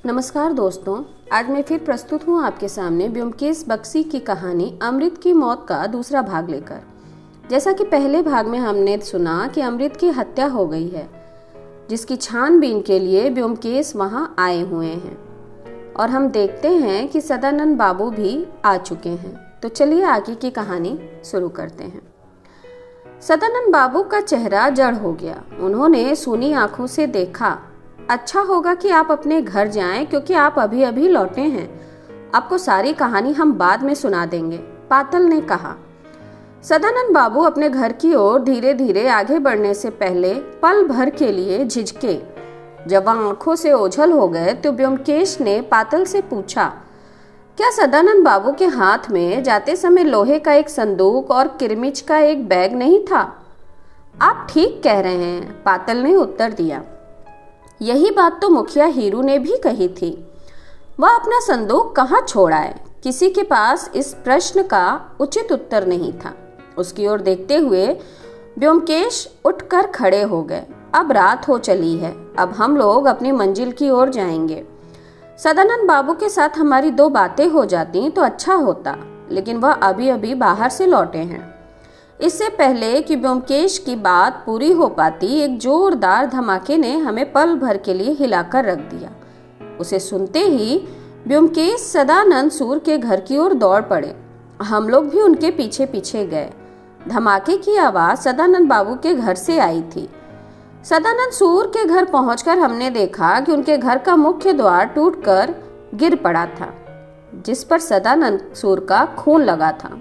नमस्कार दोस्तों, आज मैं फिर प्रस्तुत हूँ आपके सामने ब्योमकेश बख्शी की कहानी अमृत की मौत का दूसरा भाग लेकर। जैसा कि पहले भाग में हमने सुना कि अमृत की हत्या हो गई है, जिसकी छानबीन के लिए ब्योमकेश वहाँ आए हुए हैं और हम देखते हैं कि सदानंद बाबू भी आ चुके हैं। तो चलिए आगे की कहानी शुरू करते हैं। सदानंद बाबू का चेहरा जड़ हो गया। उन्होंने सूनी आंखों से देखा। अच्छा होगा कि आप अपने घर जाएं, क्योंकि आप अभी अभी लौटे हैं। आपको सारी कहानी हम बाद में सुना देंगे, पातल ने कहा। सदानंद बाबू अपने घर की ओर धीरे धीरे आगे बढ़ने से पहले पल भर के लिए झिझके। जब वह आंखों से ओझल हो गए तो ब्योमकेश ने पातल से पूछा, क्या सदानंद बाबू के हाथ में जाते समय लोहे का एक संदूक और किरमिच का एक बैग नहीं था? आप ठीक कह रहे हैं, पातल ने उत्तर दिया। यही बात तो मुखिया हीरू ने भी कही थी। वह अपना संदूक कहाँ छोड़ आए? किसी के पास इस प्रश्न का उचित उत्तर नहीं था। उसकी ओर देखते हुए ब्योमकेश उठकर खड़े हो गए। अब रात हो चली है, अब हम लोग अपनी मंजिल की ओर जाएंगे। सदानंद बाबू के साथ हमारी दो बातें हो जाती तो अच्छा होता, लेकिन वह अभी अभी बाहर से लौटे हैं। इससे पहले कि ब्योमकेश की बात पूरी हो पाती, एक जोरदार धमाके ने हमें पल भर के लिए हिलाकर रख दिया। उसे सुनते ही ब्योमकेश सदानंद सूर के घर की ओर दौड़ पड़े। हम लोग भी उनके पीछे पीछे गए। धमाके की आवाज सदानंद बाबू के घर से आई थी। सदानंद सूर के घर पहुंचकर हमने देखा कि उनके घर का मुख्य द्वार टूटकर गिर पड़ा था, जिस पर सदानंद सूर का खून लगा था।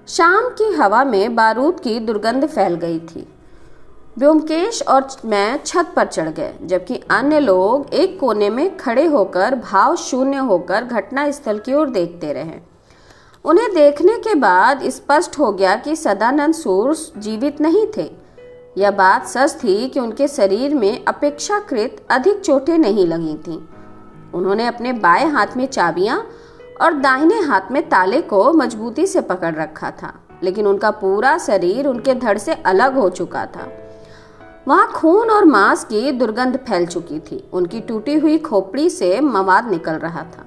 शाम की हवा में बारूद की दुर्गंध फैल गई थी। ब्योमकेश और मैं छत पर चढ़ गए, जबकि अन्य लोग एक कोने में खड़े होकर भाव शून्य होकर घटना स्थल की ओर देखते रहे। उन्हें देखने के बाद स्पष्ट हो गया कि सदानंद सूर जीवित नहीं थे। यह बात सच थी कि उनके शरीर में अपेक्षाकृत अधिक चोटें नहीं लगी थीं। उन्होंने अपने बाएं हाथ में चाबियां और दाहिने हाथ में ताले को मजबूती से पकड़ रखा था, लेकिन उनका पूरा शरीर उनके धड़ से अलग हो चुका था। वहां खून और मांस की दुर्गंध फैल चुकी थी। उनकी टूटी हुई खोपड़ी से मवाद निकल रहा था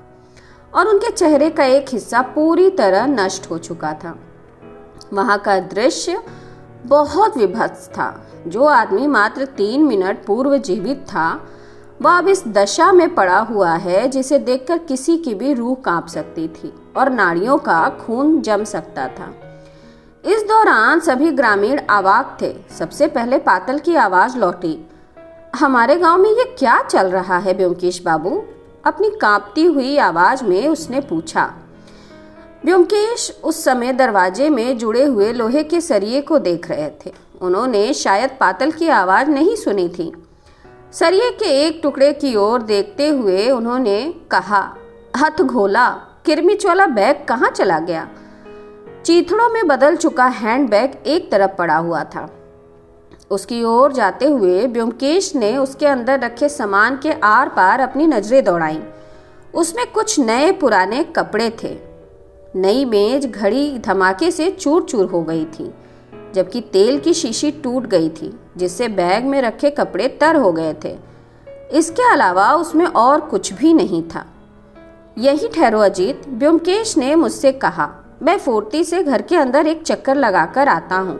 और उनके चेहरे का एक हिस्सा पूरी तरह नष्ट हो चुका था। वहां का दृश्य बहुत विभत्स था। जो आदमी मात्र 3 मिनट पूर्व जीवित था, वह अब इस दशा में पड़ा हुआ है जिसे देखकर किसी की भी रूह कांप सकती थी और नाड़ियों का खून जम सकता था। इस दौरान सभी ग्रामीण अवाक थे। सबसे पहले पातल की आवाज लौटी, हमारे गांव में ये क्या चल रहा है ब्योमकेश बाबू? अपनी कांपती हुई आवाज में उसने पूछा। ब्योमकेश उस समय दरवाजे में जुड़े हुए लोहे के सरिये को देख रहे थे। उन्होंने शायद पातल की आवाज नहीं सुनी थी। सरिये के एक टुकड़े की ओर देखते हुए उन्होंने कहा, हथ घोला, किरमिच वाला बैग कहाँ चला गया? चीथड़ों में बदल चुका हैंडबैग एक तरफ पड़ा हुआ था। उसकी ओर जाते हुए ब्योमकेश ने उसके अंदर रखे सामान के आर पार अपनी नजरें दौड़ाईं। उसमें कुछ नए पुराने कपड़े थे। नई मेज घड़ी धमाके से चूर चूर हो गई थी, जबकि तेल की शीशी टूट गई थी, जिससे बैग में रखे कपड़े तर हो गए थे। इसके अलावा उसमें और कुछ भी नहीं था। यही ठहरो अजीत, ब्योमकेश ने मुझसे कहा। मैं फुर्ती से घर के अंदर एक चक्कर लगाकर आता हूँ।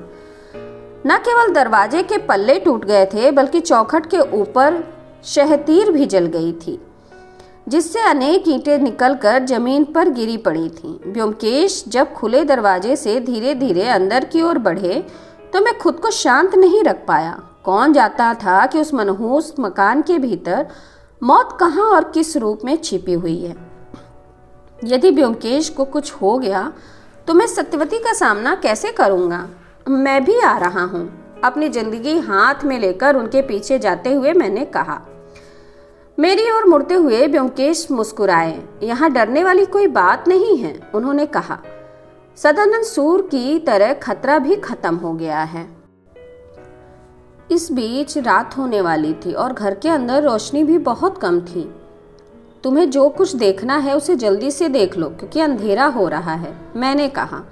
न केवल दरवाजे के पल्ले टूट गए थे, बल्कि चौखट के ऊपर शहतीर भी जल गई थी, जिससे अनेक ईंटें निकलकर जमीन पर गिरी पड़ी थीं। ब्योमकेश जब खुले दरवाजे से धीरे धीरे अंदर की ओर बढ़े तो मैं खुद को शांत नहीं रख पाया। कौन जानता था कि उस मनहूस मकान के भीतर मौत कहाँ और किस रूप में छिपी हुई है। यदि ब्योमकेश को कुछ हो गया तो मैं सत्यवती का सामना कैसे करूँगा? मैं भी आ रहा हूँ, अपनी जिंदगी हाथ में लेकर उनके पीछे जाते हुए मैंने कहा। मेरी ओर मुड़ते हुए ब्योमकेश मुस्कुराए। यहाँ डरने वाली कोई बात नहीं है, उन्होंने कहा। सदानंद सूर की तरह खतरा भी खत्म हो गया है। इस बीच रात होने वाली थी और घर के अंदर रोशनी भी बहुत कम थी। तुम्हें जो कुछ देखना है उसे जल्दी से देख लो, क्योंकि अंधेरा हो रहा है, मैंने कहा।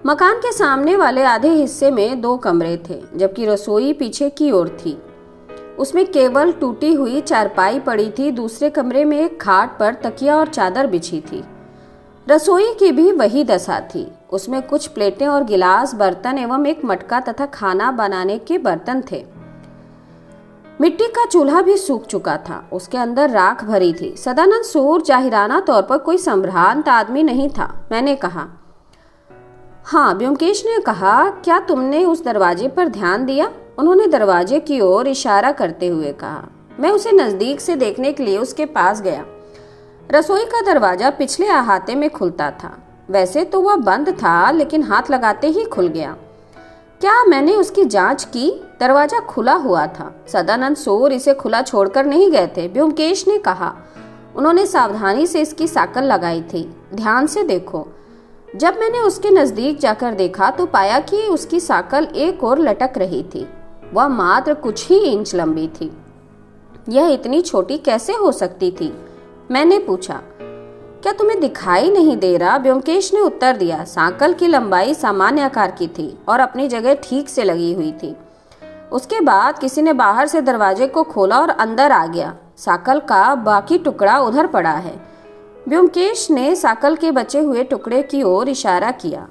मकान के सामने वाले आधे हिस्से में 2 कमरे थे, जबकि रसोई पीछे की ओर थी। उसमें केवल टूटी हुई चारपाई पड़ी थी। दूसरे कमरे में एक खाट पर तकिया और चादर बिछी थी। रसोई की भी वही दशा थी। उसमें कुछ प्लेटें और गिलास, बर्तन एवं एक मटका तथा खाना बनाने के बर्तन थे। मिट्टी का चूल्हा भी सूख चुका था, उसके अंदर राख भरी थी। सदानंद सूर जाहिराना तौर पर कोई संभ्रांत आदमी नहीं था। मैंने कहा, हाँ। ब्योमकेश ने कहा, क्या तुमने उस दरवाजे पर ध्यान दिया? उन्होंने दरवाजे की ओर इशारा करते हुए कहा। मैं उसे नजदीक से देखने के लिए उसके पास गया। रसोई का दरवाजा पिछले अहाते में खुलता था। वैसे तो वह बंद था, लेकिन हाथ लगाते ही खुल गया। क्या मैंने उसकी जांच की? दरवाजा खुला हुआ था। सदानंद सूर इसे खुला छोड़कर नहीं गए थे, ब्योमकेश ने कहा। उन्होंने सावधानी से इसकी साकल लगाई थी। ध्यान से देखो। जब मैंने उसके नजदीक जाकर देखा तो पाया कि उसकी साकल एक ओर लटक रही थी। वह मात्र कुछ ही इंच लंबी थी। यह इतनी छोटी कैसे हो सकती थी? मैंने पूछा। क्या तुम्हें दिखाई नहीं दे रहा? ब्योमकेश ने उत्तर दिया। साकल की लंबाई सामान्य आकार की थी और अपनी जगह ठीक से लगी हुई थी। उसके बाद किसी ने बाहर से दरवाजे को खोला और अंदर आ गया। साकल का बाकी टुकड़ा उधर पड़ा है। ब्योमकेश ने साकल के बचे हुए टुकड़े की ओर इशारा किया,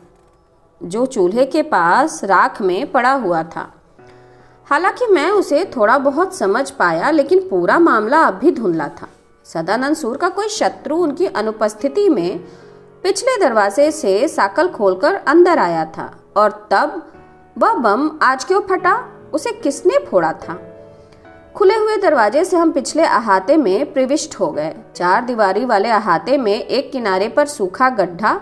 जो चूल्हे के पास राख में पड़ा हुआ था। हालांकि मैं उसे थोड़ा बहुत समझ पाया, लेकिन पूरा मामला अब भी धुंधला था। सदानंद सूर का कोई शत्रु उनकी अनुपस्थिति में पिछले दरवाजे से साकल खोलकर अंदर आया था। और तब वह बम आज क्यों फटा? उसे किसने फोड़ा था? खुले हुए दरवाजे से हम पिछले अहाते में प्रविष्ट हो गए। 4 दीवारी वाले अहाते में एक किनारे पर सूखा गड्ढा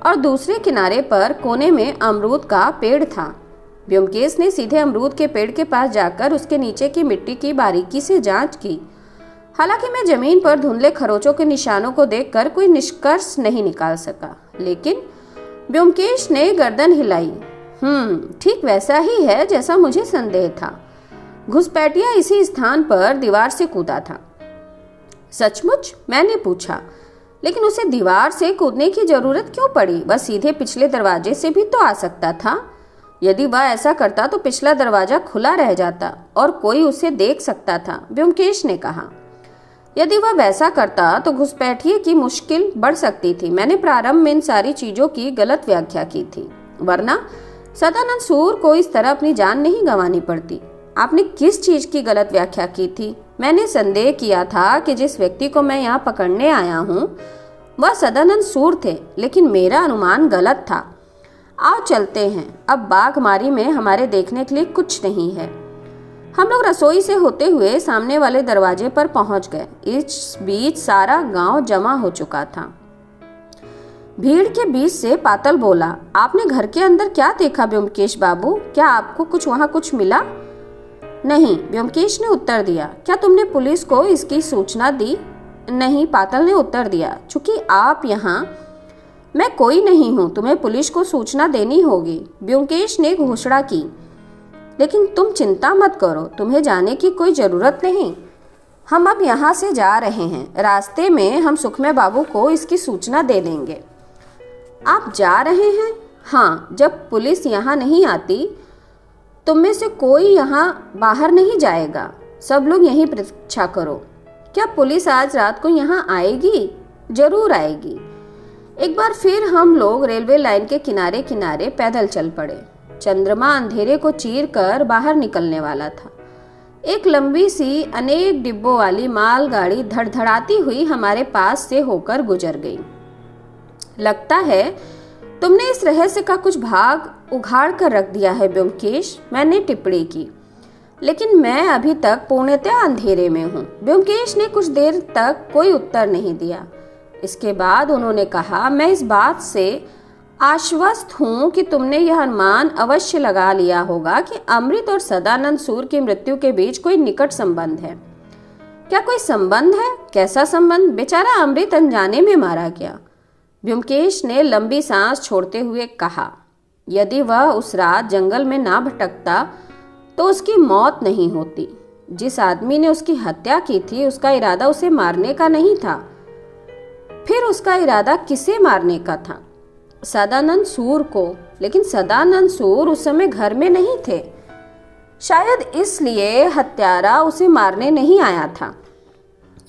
और दूसरे किनारे पर कोने में अमरूद का पेड़ था। ब्योमकेश ने सीधे अमरूद के पेड़ के पास जाकर उसके नीचे की मिट्टी की बारीकी से जांच की। हालांकि मैं जमीन पर धुंधले खरोचों के निशानों को देखकर कोई निष्कर्ष नहीं निकाल सका, लेकिन ब्योमकेश ने गर्दन हिलाई। ठीक वैसा ही है जैसा मुझे संदेह था। घुसपैठिया इसी स्थान पर दीवार से कूदा था। सचमुच? मैंने पूछा। लेकिन उसे दीवार से कूदने की जरूरत क्यों पड़ी? वह सीधे पिछले दरवाजे से भी तो आ सकता था। यदि वह ऐसा करता तो पिछला दरवाजा खुला रह जाता और कोई उसे देख सकता था, ब्योमकेश ने कहा। यदि वह वैसा करता तो घुसपैठिए की मुश्किल बढ़ सकती थी। मैंने प्रारंभ में इन सारी चीजों की गलत व्याख्या की थी, वरना सदानंद सूर को इस तरह अपनी जान नहीं गंवानी पड़ती। आपने किस चीज की गलत व्याख्या की थी? मैंने संदेह किया था कि जिस व्यक्ति को मैं यहाँ पकड़ने आया हूँ वह सदानंद सूर थे, लेकिन मेरा अनुमान गलत था। आओ चलते हैं। अब बागमारी में हमारे देखने के लिए कुछ नहीं है। हम लोग रसोई से होते हुए सामने वाले दरवाजे पर पहुंच गए। इस बीच सारा गांव जमा हो चुका था। भीड़ के बीच से पातल बोला, आपने घर के अंदर क्या देखा ब्योमकेश बाबू? क्या आपको वहां कुछ मिला? नहीं, ब्योमकेश ने उत्तर दिया। क्या तुमने पुलिस को इसकी सूचना दी? नहीं, पातल ने उत्तर दिया। चूंकि आप यहाँ, मैं कोई नहीं हूँ, तुम्हें पुलिस को सूचना देनी होगी, ब्योमकेश ने घोषणा की। लेकिन तुम चिंता मत करो, तुम्हें जाने की कोई जरूरत नहीं। हम अब यहाँ से जा रहे हैं। रास्ते में हम सुखमय बाबू को इसकी सूचना दे देंगे। आप जा रहे हैं? हाँ, जब पुलिस यहाँ नहीं आती तुम में से कोई यहाँ बाहर नहीं जाएगा। सब लोग यहीं प्रतीक्षा करो। क्या पुलिस आज रात को यहाँ आएगी? जरूर आएगी। एक बार फिर हम लोग रेलवे लाइन के किनारे किनारे पैदल चल पड़े। चंद्रमा अंधेरे को चीर कर बाहर निकलने वाला था। एक लंबी सी अनेक डिब्बों वाली मालगाड़ी धड़धड़ाती हुई हमारे पास से होकर गुजर गई। लगता है तुमने इस रहस्य का कुछ भाग उघाड़ कर रख दिया है ब्योमकेश, मैंने टिप्पणी की। लेकिन मैं अभी तक पूर्णतः अंधेरे में हूँ। ब्योमकेश ने कुछ देर तक कोई उत्तर नहीं दिया। इसके बाद उन्होंने कहा, मैं इस बात से आश्वस्त हूँ कि तुमने यह अनुमान अवश्य लगा लिया होगा कि अमृत और सदानंद सूर की मृत्यु के बीच कोई निकट संबंध है। क्या कोई संबंध है? कैसा संबंध? बेचारा अमृत अनजाने में मारा गया। ब्योमकेश ने लंबी सांस छोड़ते हुए कहा, यदि वह उस रात जंगल में ना भटकता तो उसकी मौत नहीं होती। जिस आदमी ने उसकी हत्या की थी उसका इरादा उसे मारने का नहीं था। फिर उसका इरादा किसे मारने का था? सदानंद सूर को। लेकिन सदानंद सूर उस समय घर में नहीं थे। शायद इसलिए हत्यारा उसे मारने नहीं आया था।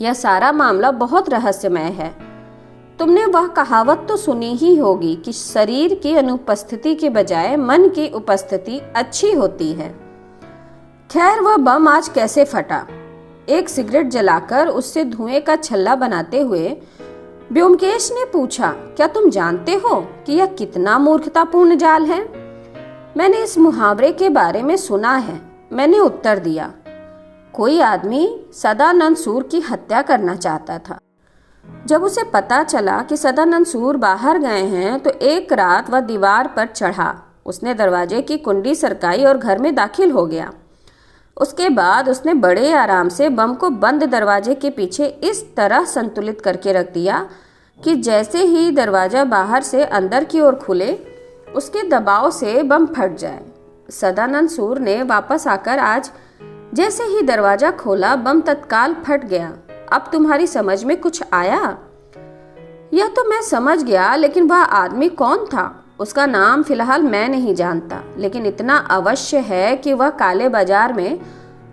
यह सारा मामला बहुत रहस्यमय है। तुमने वह कहावत तो सुनी ही होगी कि शरीर की अनुपस्थिति के बजाय मन की उपस्थिति अच्छी होती है। खैर, वह बम आज कैसे फटा? एक सिगरेट जलाकर उससे धुएं का छल्ला बनाते हुए ब्योमकेश ने पूछा, क्या तुम जानते हो कि यह कितना मूर्खतापूर्ण जाल है? मैंने इस मुहावरे के बारे में सुना है, मैंने उत्तर दिया। कोई आदमी सदानंद सूर की हत्या करना चाहता था। जब उसे पता चला कि सदानंद सूर बाहर गए हैं तो एक रात वह दीवार पर चढ़ा। उसने दरवाजे की कुंडी सरकाई और घर में दाखिल हो गया। उसके बाद उसने बड़े आराम से बम को बंद दरवाजे के पीछे इस तरह संतुलित करके रख दिया कि जैसे ही दरवाजा बाहर से अंदर की ओर खुले, उसके दबाव से बम फट जाए। सदानंद सूर ने वापस आकर आज जैसे ही दरवाजा खोला, बम तत्काल फट गया। अब तुम्हारी समझ में कुछ आया? यह तो मैं समझ गया, लेकिन वह आदमी कौन था? उसका नाम फिलहाल मैं नहीं जानता, लेकिन इतना अवश्य है कि वह काले बाजार में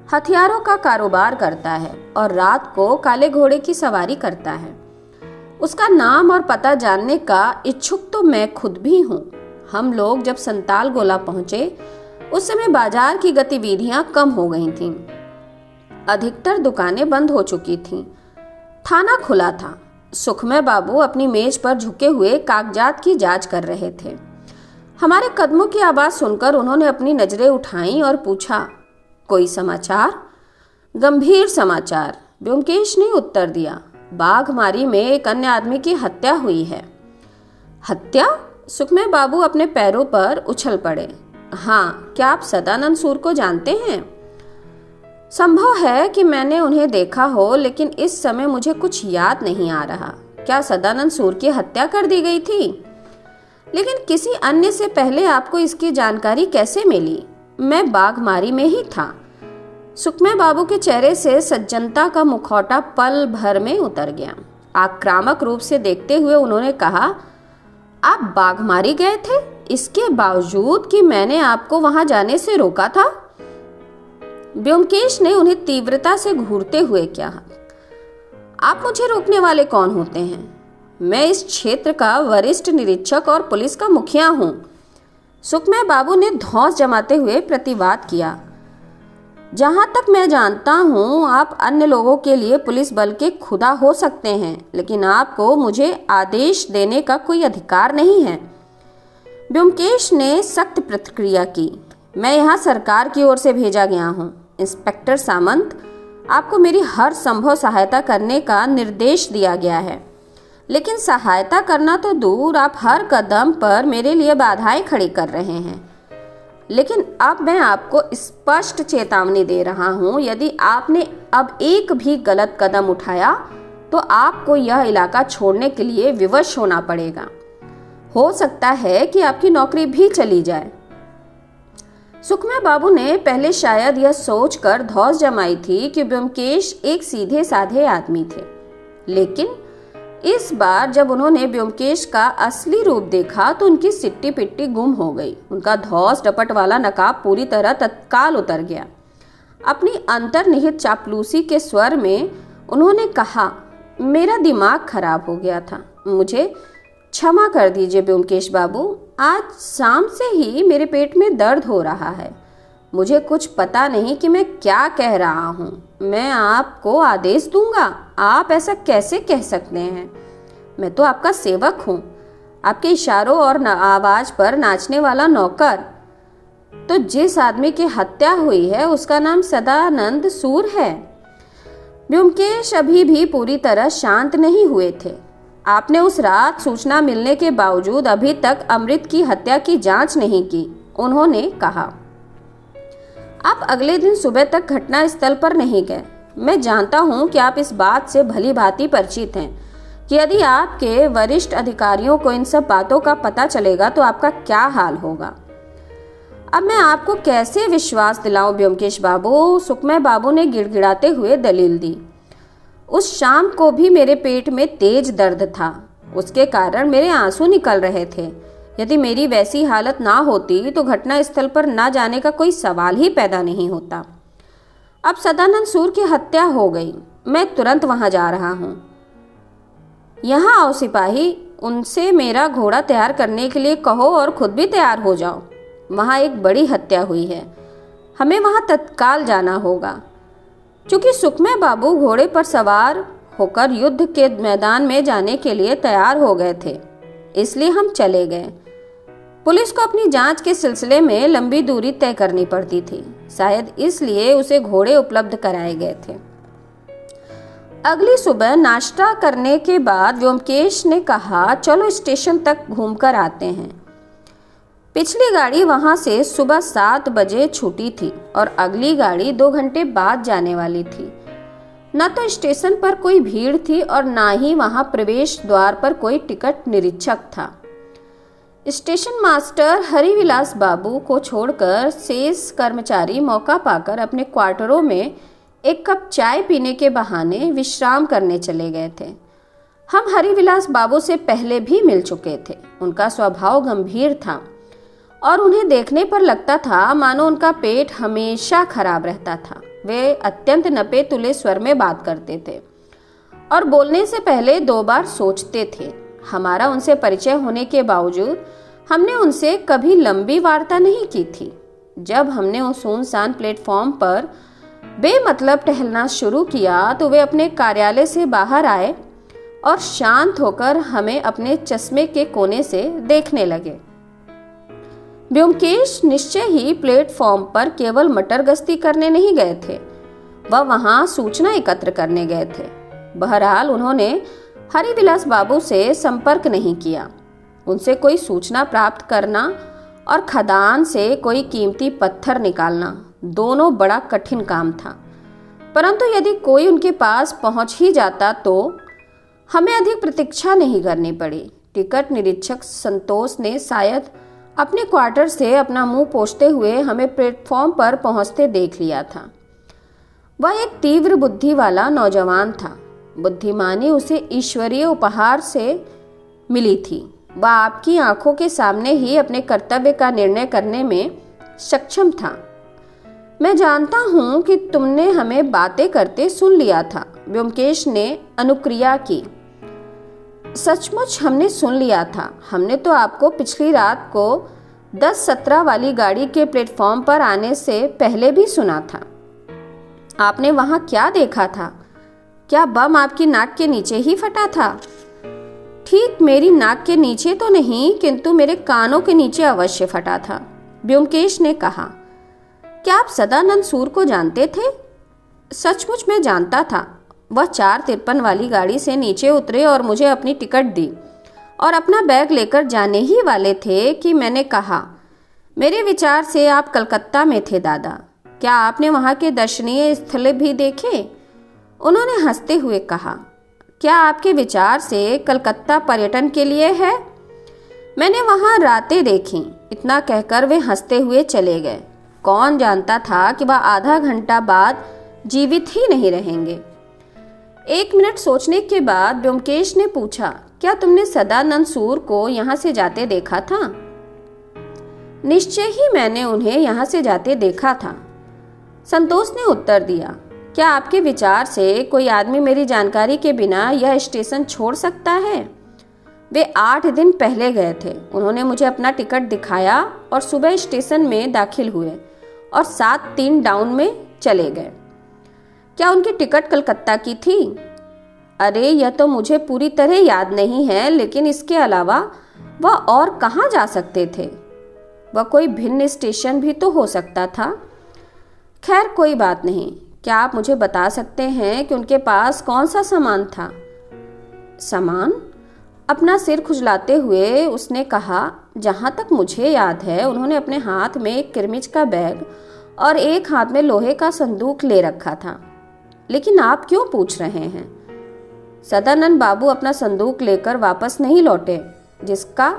हथियारों का कारोबार करता है और रात को काले घोड़े की सवारी करता है। उसका नाम और पता जानने का इच्छुक तो मैं खुद भी हूँ। हम लोग जब संताल गोला पहुंचे उस समय बाजार की गतिविधियां कम हो गई थीं। अधिकतर दुकानें बंद हो चुकी थीं। थाना खुला था। सुखमय बाबू अपनी मेज पर झुके हुए कागजात की जांच कर रहे थे। हमारे कदमों की आवाज सुनकर उन्होंने अपनी नजरें उठाईं और पूछा, कोई समाचार? गंभीर समाचार, ब्योमकेश ने उत्तर दिया। बाघमारी में एक अन्य आदमी की हत्या हुई है। हत्या? सुखमय बाबू अपने पैरों पर उछल पड़े। हाँ, क्या आप सदानंद सूर को जानते हैं? संभव है कि मैंने उन्हें देखा हो, लेकिन इस समय मुझे कुछ याद नहीं आ रहा। क्या सदानंद सूर की हत्या कर दी गई थी? लेकिन किसी अन्य से पहले आपको इसकी जानकारी कैसे मिली? मैं बाघमारी में ही था। सुखमय बाबू के चेहरे से सज्जनता का मुखौटा पल भर में उतर गया। आक्रामक रूप से देखते हुए उन्होंने कहा, आप बाघमारी गए थे, इसके बावजूद कि मैंने आपको वहां जाने से रोका था? ब्योमकेश ने उन्हें तीव्रता से घूरते हुए कहा, आप मुझे रोकने वाले कौन होते हैं? मैं इस क्षेत्र का वरिष्ठ निरीक्षक और पुलिस का मुखिया हूं। सुखमय बाबू ने धौंस जमाते हुए प्रतिवाद किया। जहां तक मैं जानता हूं, आप अन्य लोगों के लिए पुलिस बल के खुदा हो सकते हैं, लेकिन आपको मुझे आदेश देने का कोई अधिकार नहीं है। ब्योमकेश ने सख्त प्रतिक्रिया की। मैं यहाँ सरकार की ओर से भेजा गया हूँ। इंस्पेक्टर सामंत, आपको मेरी हर संभव सहायता करने का निर्देश दिया गया है, लेकिन सहायता करना तो दूर, आप हर कदम पर मेरे लिए बाधाएं खड़ी कर रहे हैं। लेकिन अब मैं आपको स्पष्ट चेतावनी दे रहा हूँ, यदि आपने अब एक भी गलत कदम उठाया तो आपको यह इलाका छोड़ने के लिए विवश होना पड़ेगा। हो सकता है कि आपकी नौकरी भी चली जाए। सुखमय बाबू ने पहले शायद यह सोचकर धौंस जमाई थी कि ब्योमकेश एक सीधे साधे आदमी थे, लेकिन इस बार जब उन्होंने ब्योमकेश का असली रूप देखा तो उनकी सिट्टी पिट्टी गुम हो गई। उनका धौंस डपट वाला नकाब पूरी तरह तत्काल उतर गया। अपनी अंतर्निहित चापलूसी के स्वर में उन्होंने कहा, मेरा दिमाग खराब हो गया था, मुझे क्षमा कर दीजिए ब्योमकेश बाबू। आज शाम से ही मेरे पेट में दर्द हो रहा है। मुझे कुछ पता नहीं कि मैं क्या कह रहा हूँ। मैं आपको आदेश दूंगा, आप ऐसा कैसे कह सकते हैं? मैं तो आपका सेवक हूँ, आपके इशारों और आवाज पर नाचने वाला नौकर। तो जिस आदमी की हत्या हुई है उसका नाम सदानंद सूर है। ब्योमकेश अभी भी पूरी तरह शांत नहीं हुए थे। आपने उस रात सूचना मिलने के बावजूद अभी तक अमृत की हत्या की जांच नहीं की, उन्होंने कहा। आप अगले दिन सुबह तक घटना स्थल पर नहीं गए। मैं जानता हूं कि आप इस बात से भली भांति परिचित हैं कि यदि आपके वरिष्ठ अधिकारियों को इन सब बातों का पता चलेगा तो आपका क्या हाल होगा। अब मैं आपको कैसे विश्वास दिलाऊं ब्योमकेश बाबू? सुखमय बाबू ने गिड़गिड़ाते हुए दलील दी। उस शाम को भी मेरे पेट में तेज दर्द था, उसके कारण मेरे आंसू निकल रहे थे। यदि मेरी वैसी हालत ना होती तो घटना स्थल पर ना जाने का कोई सवाल ही पैदा नहीं होता। अब सदानंद सूर की हत्या हो गई, मैं तुरंत वहां जा रहा हूं। यहाँ आओ सिपाही, उनसे मेरा घोड़ा तैयार करने के लिए कहो और खुद भी तैयार हो जाओ। वहाँ एक बड़ी हत्या हुई है, हमें वहाँ तत्काल जाना होगा। चूंकि सुखमय बाबू घोड़े पर सवार होकर युद्ध के मैदान में जाने के लिए तैयार हो गए थे, इसलिए हम चले गए। पुलिस को अपनी जांच के सिलसिले में लंबी दूरी तय करनी पड़ती थी, शायद इसलिए उसे घोड़े उपलब्ध कराए गए थे। अगली सुबह नाश्ता करने के बाद व्योमकेश ने कहा, चलो स्टेशन तक घूमकर आते हैं। पिछली गाड़ी वहां से सुबह 7 बजे छूटी थी और अगली गाड़ी 2 घंटे बाद जाने वाली थी। न तो स्टेशन पर कोई भीड़ थी और न ही वहां प्रवेश द्वार पर कोई टिकट निरीक्षक था। स्टेशन मास्टर हरिविलास बाबू को छोड़कर शेष कर्मचारी मौका पाकर अपने क्वार्टरों में एक कप चाय पीने के बहाने विश्राम करने चले गए थे। हम हरिविलास बाबू से पहले भी मिल चुके थे। उनका स्वभाव गंभीर था और उन्हें देखने पर लगता था मानो उनका पेट हमेशा खराब रहता था। वे अत्यंत नपे तुले स्वर में बात करते थे और बोलने से पहले 2 बार सोचते थे। हमारा उनसे परिचय होने के बावजूद हमने उनसे कभी लंबी वार्ता नहीं की थी। जब हमने उस सुनसान प्लेटफॉर्म पर बेमतलब टहलना शुरू किया तो वे अपने कार्यालय से बाहर आए और शांत होकर हमें अपने चश्मे के कोने से देखने लगे। व्योमकेश निश्चय ही प्लेटफॉर्म पर केवल मटर गश्ती करने नहीं गए थे, वह वहां सूचना एकत्र करने गए थे। बहरहाल उन्होंने हरिविलास बाबू से संपर्क नहीं किया। उनसे कोई सूचना प्राप्त करना और खदान से कोई कीमती पत्थर निकालना दोनों बड़ा कठिन काम था, परंतु यदि कोई उनके पास पहुंच ही जाता तो हमें अधिक प्रतीक्षा नहीं करनी पड़ी। टिकट निरीक्षक संतोष ने शायद अपने क्वार्टर से अपना मुंह पोंछते हुए हमें प्लेटफॉर्म पर पहुंचते देख लिया था। वह एक तीव्र बुद्धि वाला नौजवान था। बुद्धिमानी उसे ईश्वरीय उपहार से मिली थी। वह आपकी आंखों के सामने ही अपने कर्तव्य का निर्णय करने में सक्षम था। मैं जानता हूं कि तुमने हमें बातें करते सुन लिया था, व्योमकेश ने अनुक्रिया की। सचमुच हमने सुन लिया था। हमने तो आपको पिछली रात को 10-17 वाली गाड़ी के प्लेटफॉर्म पर आने से पहले भी सुना था। आपने वहां क्या देखा था? क्या बम आपकी नाक के नीचे ही फटा था? ठीक मेरी नाक के नीचे तो नहीं, किंतु मेरे कानों के नीचे अवश्य फटा था, व्योमकेश ने कहा। क्या आप सदानंद सूर को जानते थे? सचमुच मैं जानता था। वह 453 वाली गाड़ी से नीचे उतरे और मुझे अपनी टिकट दी और अपना बैग लेकर जाने ही वाले थे कि मैंने कहा, मेरे विचार से आप कलकत्ता में थे दादा। क्या आपने वहाँ के दर्शनीय स्थल भी देखे? उन्होंने हंसते हुए कहा, क्या आपके विचार से कलकत्ता पर्यटन के लिए है? मैंने वहाँ रातें देखी। इतना कहकर वे हंसते हुए चले गए। कौन जानता था कि वह आधा घंटा बाद जीवित ही नहीं रहेंगे। 1 मिनट सोचने के बाद व्योमकेश ने पूछा, क्या तुमने सदानंद सूर को यहाँ से जाते देखा था? निश्चय ही मैंने उन्हें यहाँ से जाते देखा था, संतोष ने उत्तर दिया। क्या आपके विचार से कोई आदमी मेरी जानकारी के बिना यह स्टेशन छोड़ सकता है? वे 8 दिन पहले गए थे। उन्होंने मुझे अपना टिकट दिखाया और सुबह स्टेशन में दाखिल हुए और 7-3 डाउन में चले गए। क्या उनकी टिकट कलकत्ता की थी? अरे यह तो मुझे पूरी तरह याद नहीं है, लेकिन इसके अलावा वह और कहाँ जा सकते थे? वह कोई भिन्न स्टेशन भी तो हो सकता था। खैर कोई बात नहीं। क्या आप मुझे बता सकते हैं कि उनके पास कौन सा सामान था? सामान? अपना सिर खुजलाते हुए उसने कहा, जहाँ तक मुझे याद है उन्होंने अपने हाथ में एक किरमिच का बैग और एक हाथ में लोहे का संदूक ले रखा था। लेकिन आप क्यों पूछ रहे हैं? सदानंद बाबू अपना संदूक लेकर वापस नहीं लौटे, जिसका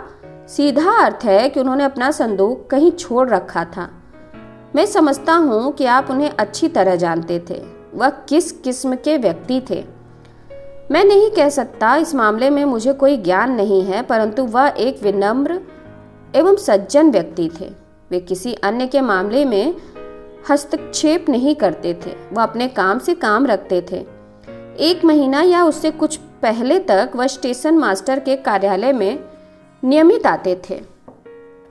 सीधा अर्थ है कि उन्होंने अपना संदूक कहीं छोड़ रखा था। मैं समझता हूँ कि आप उन्हें अच्छी तरह जानते थे। वह किस किस्म के व्यक्ति थे मैं नहीं कह सकता, इस मामले में मुझे कोई ज्ञान नहीं है, परंतु वह एक विनम्र एवं सज्जन व्यक्ति थे। वे किसी अन्य के मामले में हस्तक्षेप नहीं करते थे। वह अपने काम से काम रखते थे। 1 महीना या उससे कुछ पहले तक वह स्टेशन मास्टर के कार्यालय में नियमित आते थे।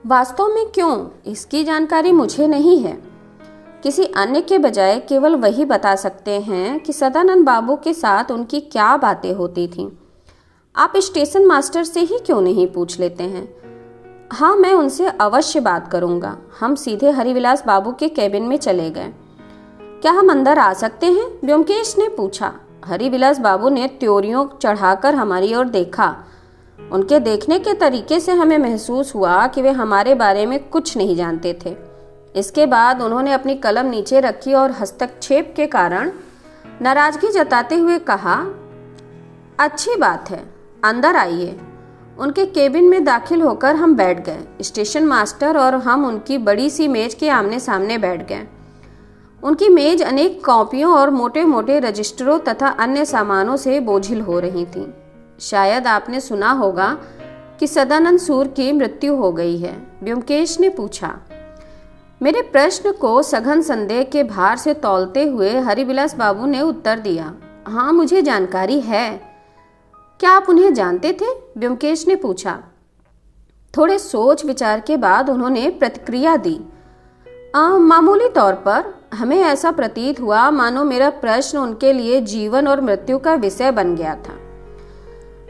वास्तव में क्यों, इसकी जानकारी मुझे नहीं है। किसी अन्य के बजाय केवल वही बता सकते हैं कि सदानंद बाबू के साथ उनकी क्या बातें होती थीं। आप स्टेशन मास्टर से ही क्यों नहीं पूछ लेते हैं? हाँ, मैं उनसे अवश्य बात करूंगा। हम सीधे हरिविलास बाबू के केबिन में चले गए। क्या हम अंदर आ सकते हैं? व्योमकेश ने पूछा। हरिविलास बाबू ने त्योरियों चढ़ाकर हमारी ओर देखा। उनके देखने के तरीके से हमें महसूस हुआ कि वे हमारे बारे में कुछ नहीं जानते थे। इसके बाद उन्होंने अपनी कलम नीचे रखी और हस्तक्षेप के कारण नाराजगी जताते हुए कहा, अच्छी बात है, अंदर आइए। उनके केबिन में दाखिल होकर हम बैठ गए। स्टेशन मास्टर और हम उनकी बड़ी सी मेज के आमने सामने बैठ गए। उनकी मेज अनेक कॉपियों और मोटे मोटे रजिस्टरों तथा अन्य सामानों से बोझिल हो रही थी। शायद आपने सुना होगा कि सदानंद सूर की मृत्यु हो गई है, व्योमकेश ने पूछा। मेरे प्रश्न को सघन संदेह के भार से तौलते हुए हरिविलास बाबू ने उत्तर दिया, हाँ, मुझे जानकारी है। क्या आप उन्हें जानते थे? व्योमकेश ने पूछा। थोड़े सोच विचार के बाद उन्होंने प्रतिक्रिया दी, मामूली तौर पर। हमें ऐसा प्रतीत हुआ मानो मेरा प्रश्न उनके लिए जीवन और मृत्यु का विषय बन गया था।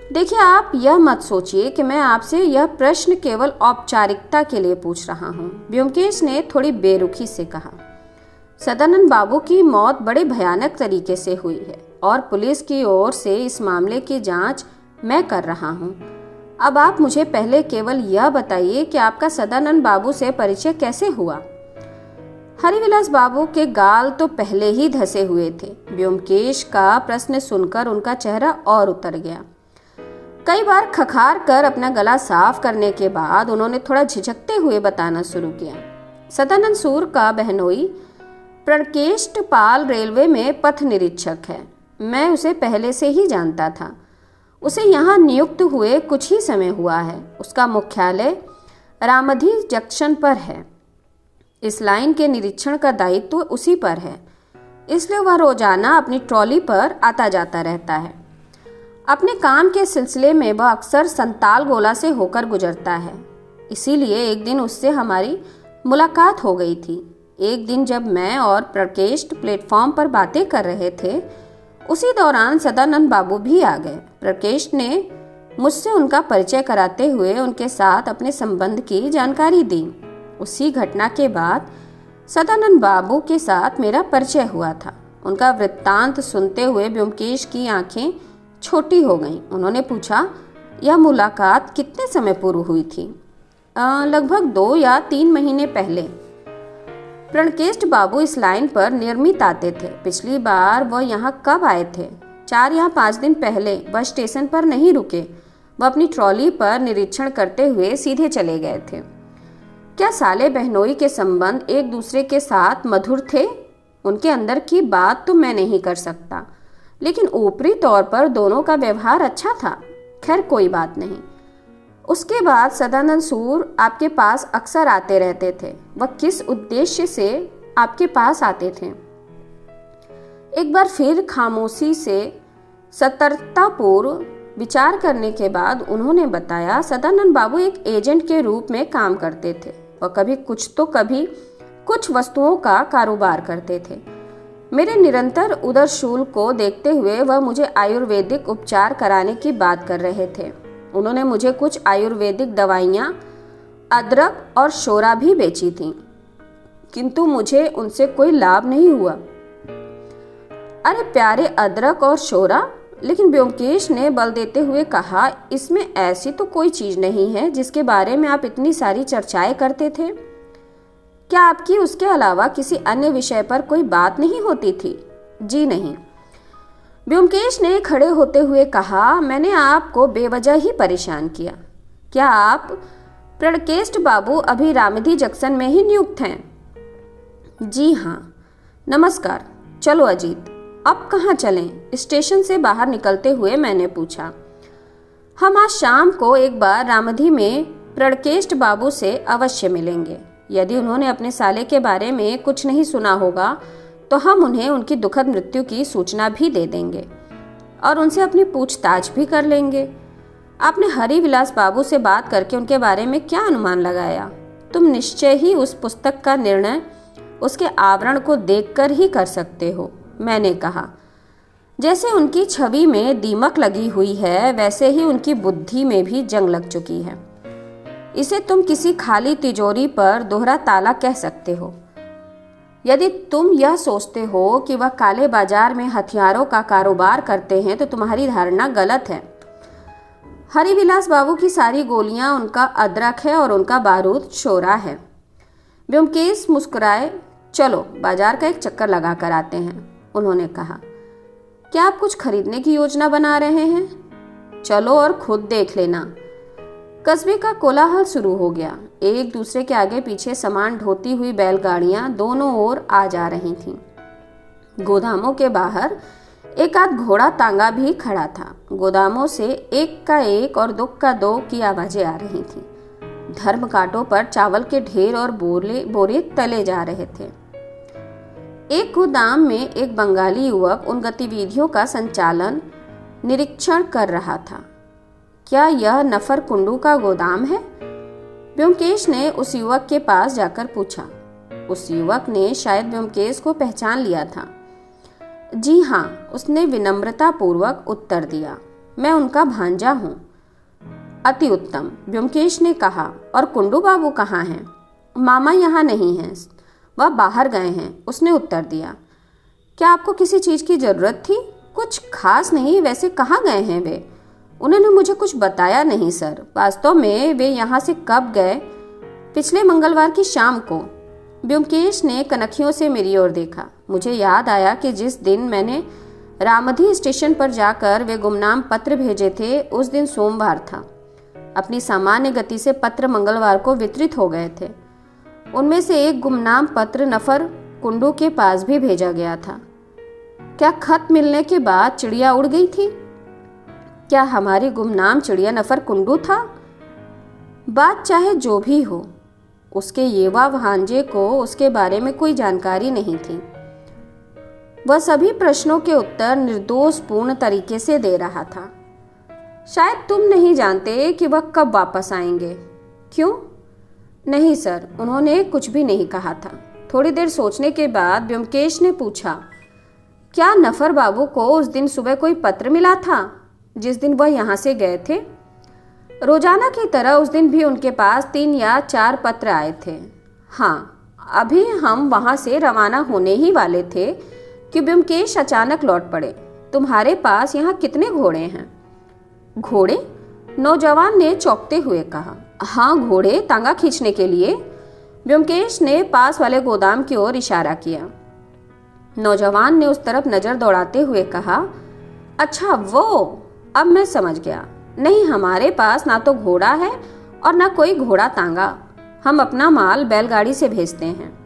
देखिए, आप यह मत सोचिए कि मैं आपसे यह प्रश्न केवल औपचारिकता के लिए पूछ रहा हूँ, व्योमकेश ने थोड़ी बेरुखी से कहा। सदानंद बाबू की मौत बड़े भयानक तरीके से हुई है और पुलिस की ओर से इस मामले की जांच मैं कर रहा हूँ। अब आप मुझे पहले केवल यह बताइए कि आपका सदानंद बाबू से परिचय कैसे हुआ? हरिविलास बाबू के गाल तो पहले ही धसे हुए थे। व्योमकेश का प्रश्न सुनकर उनका चेहरा और उतर गया। कई बार खखार कर अपना गला साफ करने के बाद उन्होंने थोड़ा झिझकते हुए बताना शुरू किया। सदानंद सूर का बहनोई प्रणकेष्ट पाल रेलवे में पथ निरीक्षक है। मैं उसे पहले से ही जानता था। उसे यहाँ नियुक्त हुए कुछ ही समय हुआ है। उसका मुख्यालय रामधी जंक्शन पर है। इस लाइन के निरीक्षण का दायित्व उसी पर है, इसलिए वह रोजाना अपनी ट्रॉली पर आता जाता रहता है। अपने काम के सिलसिले में वह अक्सर संताल गोला से होकर गुजरता है। इसीलिए एक दिन उससे हमारी मुलाकात हो गई थी। एक दिन जब मैं और प्रकेष्ट प्लेटफॉर्म पर बातें कर रहे थे, उसी दौरान सदानंद बाबू भी आ गए। प्रकेष्ट ने मुझसे उनका परिचय कराते हुए उनके साथ अपने संबंध की जानकारी दी। उसी घटना के बाद सदानंद बाबू के साथ मेरा परिचय हुआ था। उनका वृत्तांत सुनते हुए व्योमकेश की आंखें छोटी हो गईं। उन्होंने पूछा, यह मुलाकात कितने समय पूर्व हुई थी? लगभग 2 या 3 महीने पहले। प्रणकेष्ट बाबू इस लाइन पर नियमित आते थे। पिछली बार वह यहाँ कब आए थे? 4 या 5 दिन पहले। वह स्टेशन पर नहीं रुके। वह अपनी ट्रॉली पर निरीक्षण करते हुए सीधे चले गए थे। क्या साले बहनोई के संबंध एक दूसरे के साथ मधुर थे? उनके अंदर की बात तो मैं नहीं कर सकता, लेकिन ऊपरी तौर पर दोनों का व्यवहार अच्छा था। खैर, कोई बात नहीं। उसके बाद सदानंद सूर आपके पास अक्सर आते रहते थे। वह किस उद्देश्य से आपके पास आते थे? एक बार फिर खामोशी से सतर्कतापूर्व विचार करने के बाद उन्होंने बताया, सदानंद बाबू एक एजेंट के रूप में काम करते थे। वह कभी कुछ वस्तुओं का कारोबार करते थे। मेरे निरंतर उदरशूल को देखते हुए वह मुझे आयुर्वेदिक उपचार कराने की बात कर रहे थे। उन्होंने मुझे कुछ आयुर्वेदिक दवाइयाँ, अदरक और शोरा भी बेची थीं, किंतु मुझे उनसे कोई लाभ नहीं हुआ। अरे प्यारे, अदरक और शोरा? लेकिन व्योमकेश ने बल देते हुए कहा, इसमें ऐसी तो कोई चीज नहीं है जिसके बारे में आप इतनी सारी चर्चाएं करते थे। क्या आपकी उसके अलावा किसी अन्य विषय पर कोई बात नहीं होती थी? जी नहीं। व्योमकेश ने खड़े होते हुए कहा, मैंने आपको बेवजह ही परेशान किया। क्या आप प्रणकेष्ट बाबू अभी रामधी जंक्शन में ही नियुक्त हैं? जी हाँ। नमस्कार। चलो अजीत, अब कहाँ चलें? स्टेशन से बाहर निकलते हुए मैंने पूछा। हम आज शाम को एक बार रामधी में प्रणकेष्ठ बाबू से अवश्य मिलेंगे। यदि उन्होंने अपने साले के बारे में कुछ नहीं सुना होगा तो हम उन्हें उनकी दुखद मृत्यु की सूचना भी दे देंगे और उनसे अपनी पूछताछ भी कर लेंगे। आपने हरिविलास बाबू से बात करके उनके बारे में क्या अनुमान लगाया? तुम निश्चय ही उस पुस्तक का निर्णय उसके आवरण को देखकर ही कर सकते हो, मैंने कहा। जैसे उनकी छवि में दीमक लगी हुई है, वैसे ही उनकी बुद्धि में भी जंग लग चुकी है। इसे तुम किसी खाली तिजोरी पर दोहरा ताला कह सकते हो। यदि तुम यह सोचते हो कि वह काले बाजार में हथियारों का कारोबार करते हैं तो तुम्हारी धारणा गलत है। हरिविलास बाबू की सारी गोलियां उनका अदरक है और उनका बारूद शोरा है। ब्योमकेश मुस्कुराए। चलो बाजार का एक चक्कर लगा कर आते हैं, उन्होंने कहा। क्या आप कुछ खरीदने की योजना बना रहे हैं? चलो और खुद देख लेना। कस्बे का कोलाहल शुरू हो गया। एक दूसरे के आगे पीछे सामान ढोती हुई बैलगाड़ियां दोनों ओर आ जा रही थीं। गोदामों के बाहर एक आध घोड़ा तांगा भी खड़ा था। गोदामों से एक का एक और दो का दो की आवाजें आ रही थीं। धर्म कांटों पर चावल के ढेर और बोरे तले जा रहे थे। एक गोदाम में एक बंगाली युवक उन गतिविधियों का संचालन निरीक्षण कर रहा था। क्या यह नफर कुंडू का गोदाम है? ब्योमकेश ने उस युवक के पास जाकर पूछा। उस युवक ने शायद ब्योमकेश को पहचान लिया था। जी हाँ, उसने विनम्रता पूर्वक उत्तर दिया। मैं उनका भांजा हूँ। अति उत्तम, ब्योमकेश ने कहा। और कुंडू बाबू कहाँ हैं? मामा यहाँ नहीं हैं, वह बाहर गए हैं, उसने उत्तर दिया। क्या आपको किसी चीज़ की ज़रूरत थी? कुछ खास नहीं, वैसे कहाँ गए हैं वे? उन्होंने मुझे कुछ बताया नहीं सर। वास्तव में वे यहाँ से कब गए? पिछले मंगलवार की शाम को। ब्योमकेश ने कनखियों से मेरी ओर देखा। मुझे याद आया कि जिस दिन मैंने रामधी स्टेशन पर जाकर वे गुमनाम पत्र भेजे थे, उस दिन सोमवार था। अपनी सामान्य गति से पत्र मंगलवार को वितरित हो गए थे। उनमें से एक गुमनाम पत्र नफर कुंडू के पास भी भेजा गया था। क्या खत मिलने के बाद चिड़िया उड़ गई थी? क्या हमारी गुमनाम चिड़िया नफर कुंडू था? बात चाहे जो भी हो, उसके येवा भांजे को उसके बारे में कोई जानकारी नहीं थी। वह सभी प्रश्नों के उत्तर निर्दोषपूर्ण तरीके से दे रहा था। शायद तुम नहीं जानते कि वह कब वापस आएंगे। क्यों? नहीं सर, उन्होंने कुछ भी नहीं कहा था। थोड़ी देर सोचने के बाद ब्योमकेश ने पूछा, क्या नफर बाबू को उस दिन सुबह कोई पत्र मिला था जिस दिन वह यहाँ से गए थे? रोजाना की तरह उस दिन भी उनके पास 3 या 4 पत्र आए थे। हाँ, अभी हम वहाँ से रवाना होने ही वाले थे कि ब्योमकेश अचानक लौट पड़े। तुम्हारे पास यहाँ कितने घोड़े हैं? घोड़े? नौजवान ने चौंकते हुए कहा। हाँ, घोड़े तांगा खींचने के लिए। ब्योमकेश ने पास वाले गोदाम की ओर इशारा किया। नौजवान ने उस तरफ नजर दौड़ाते हुए कहा, अच्छा वो, अब मैं समझ गया। नहीं, हमारे पास ना तो घोड़ा है और ना कोई घोड़ा तांगा। हम अपना माल बैलगाड़ी से भेजते हैं।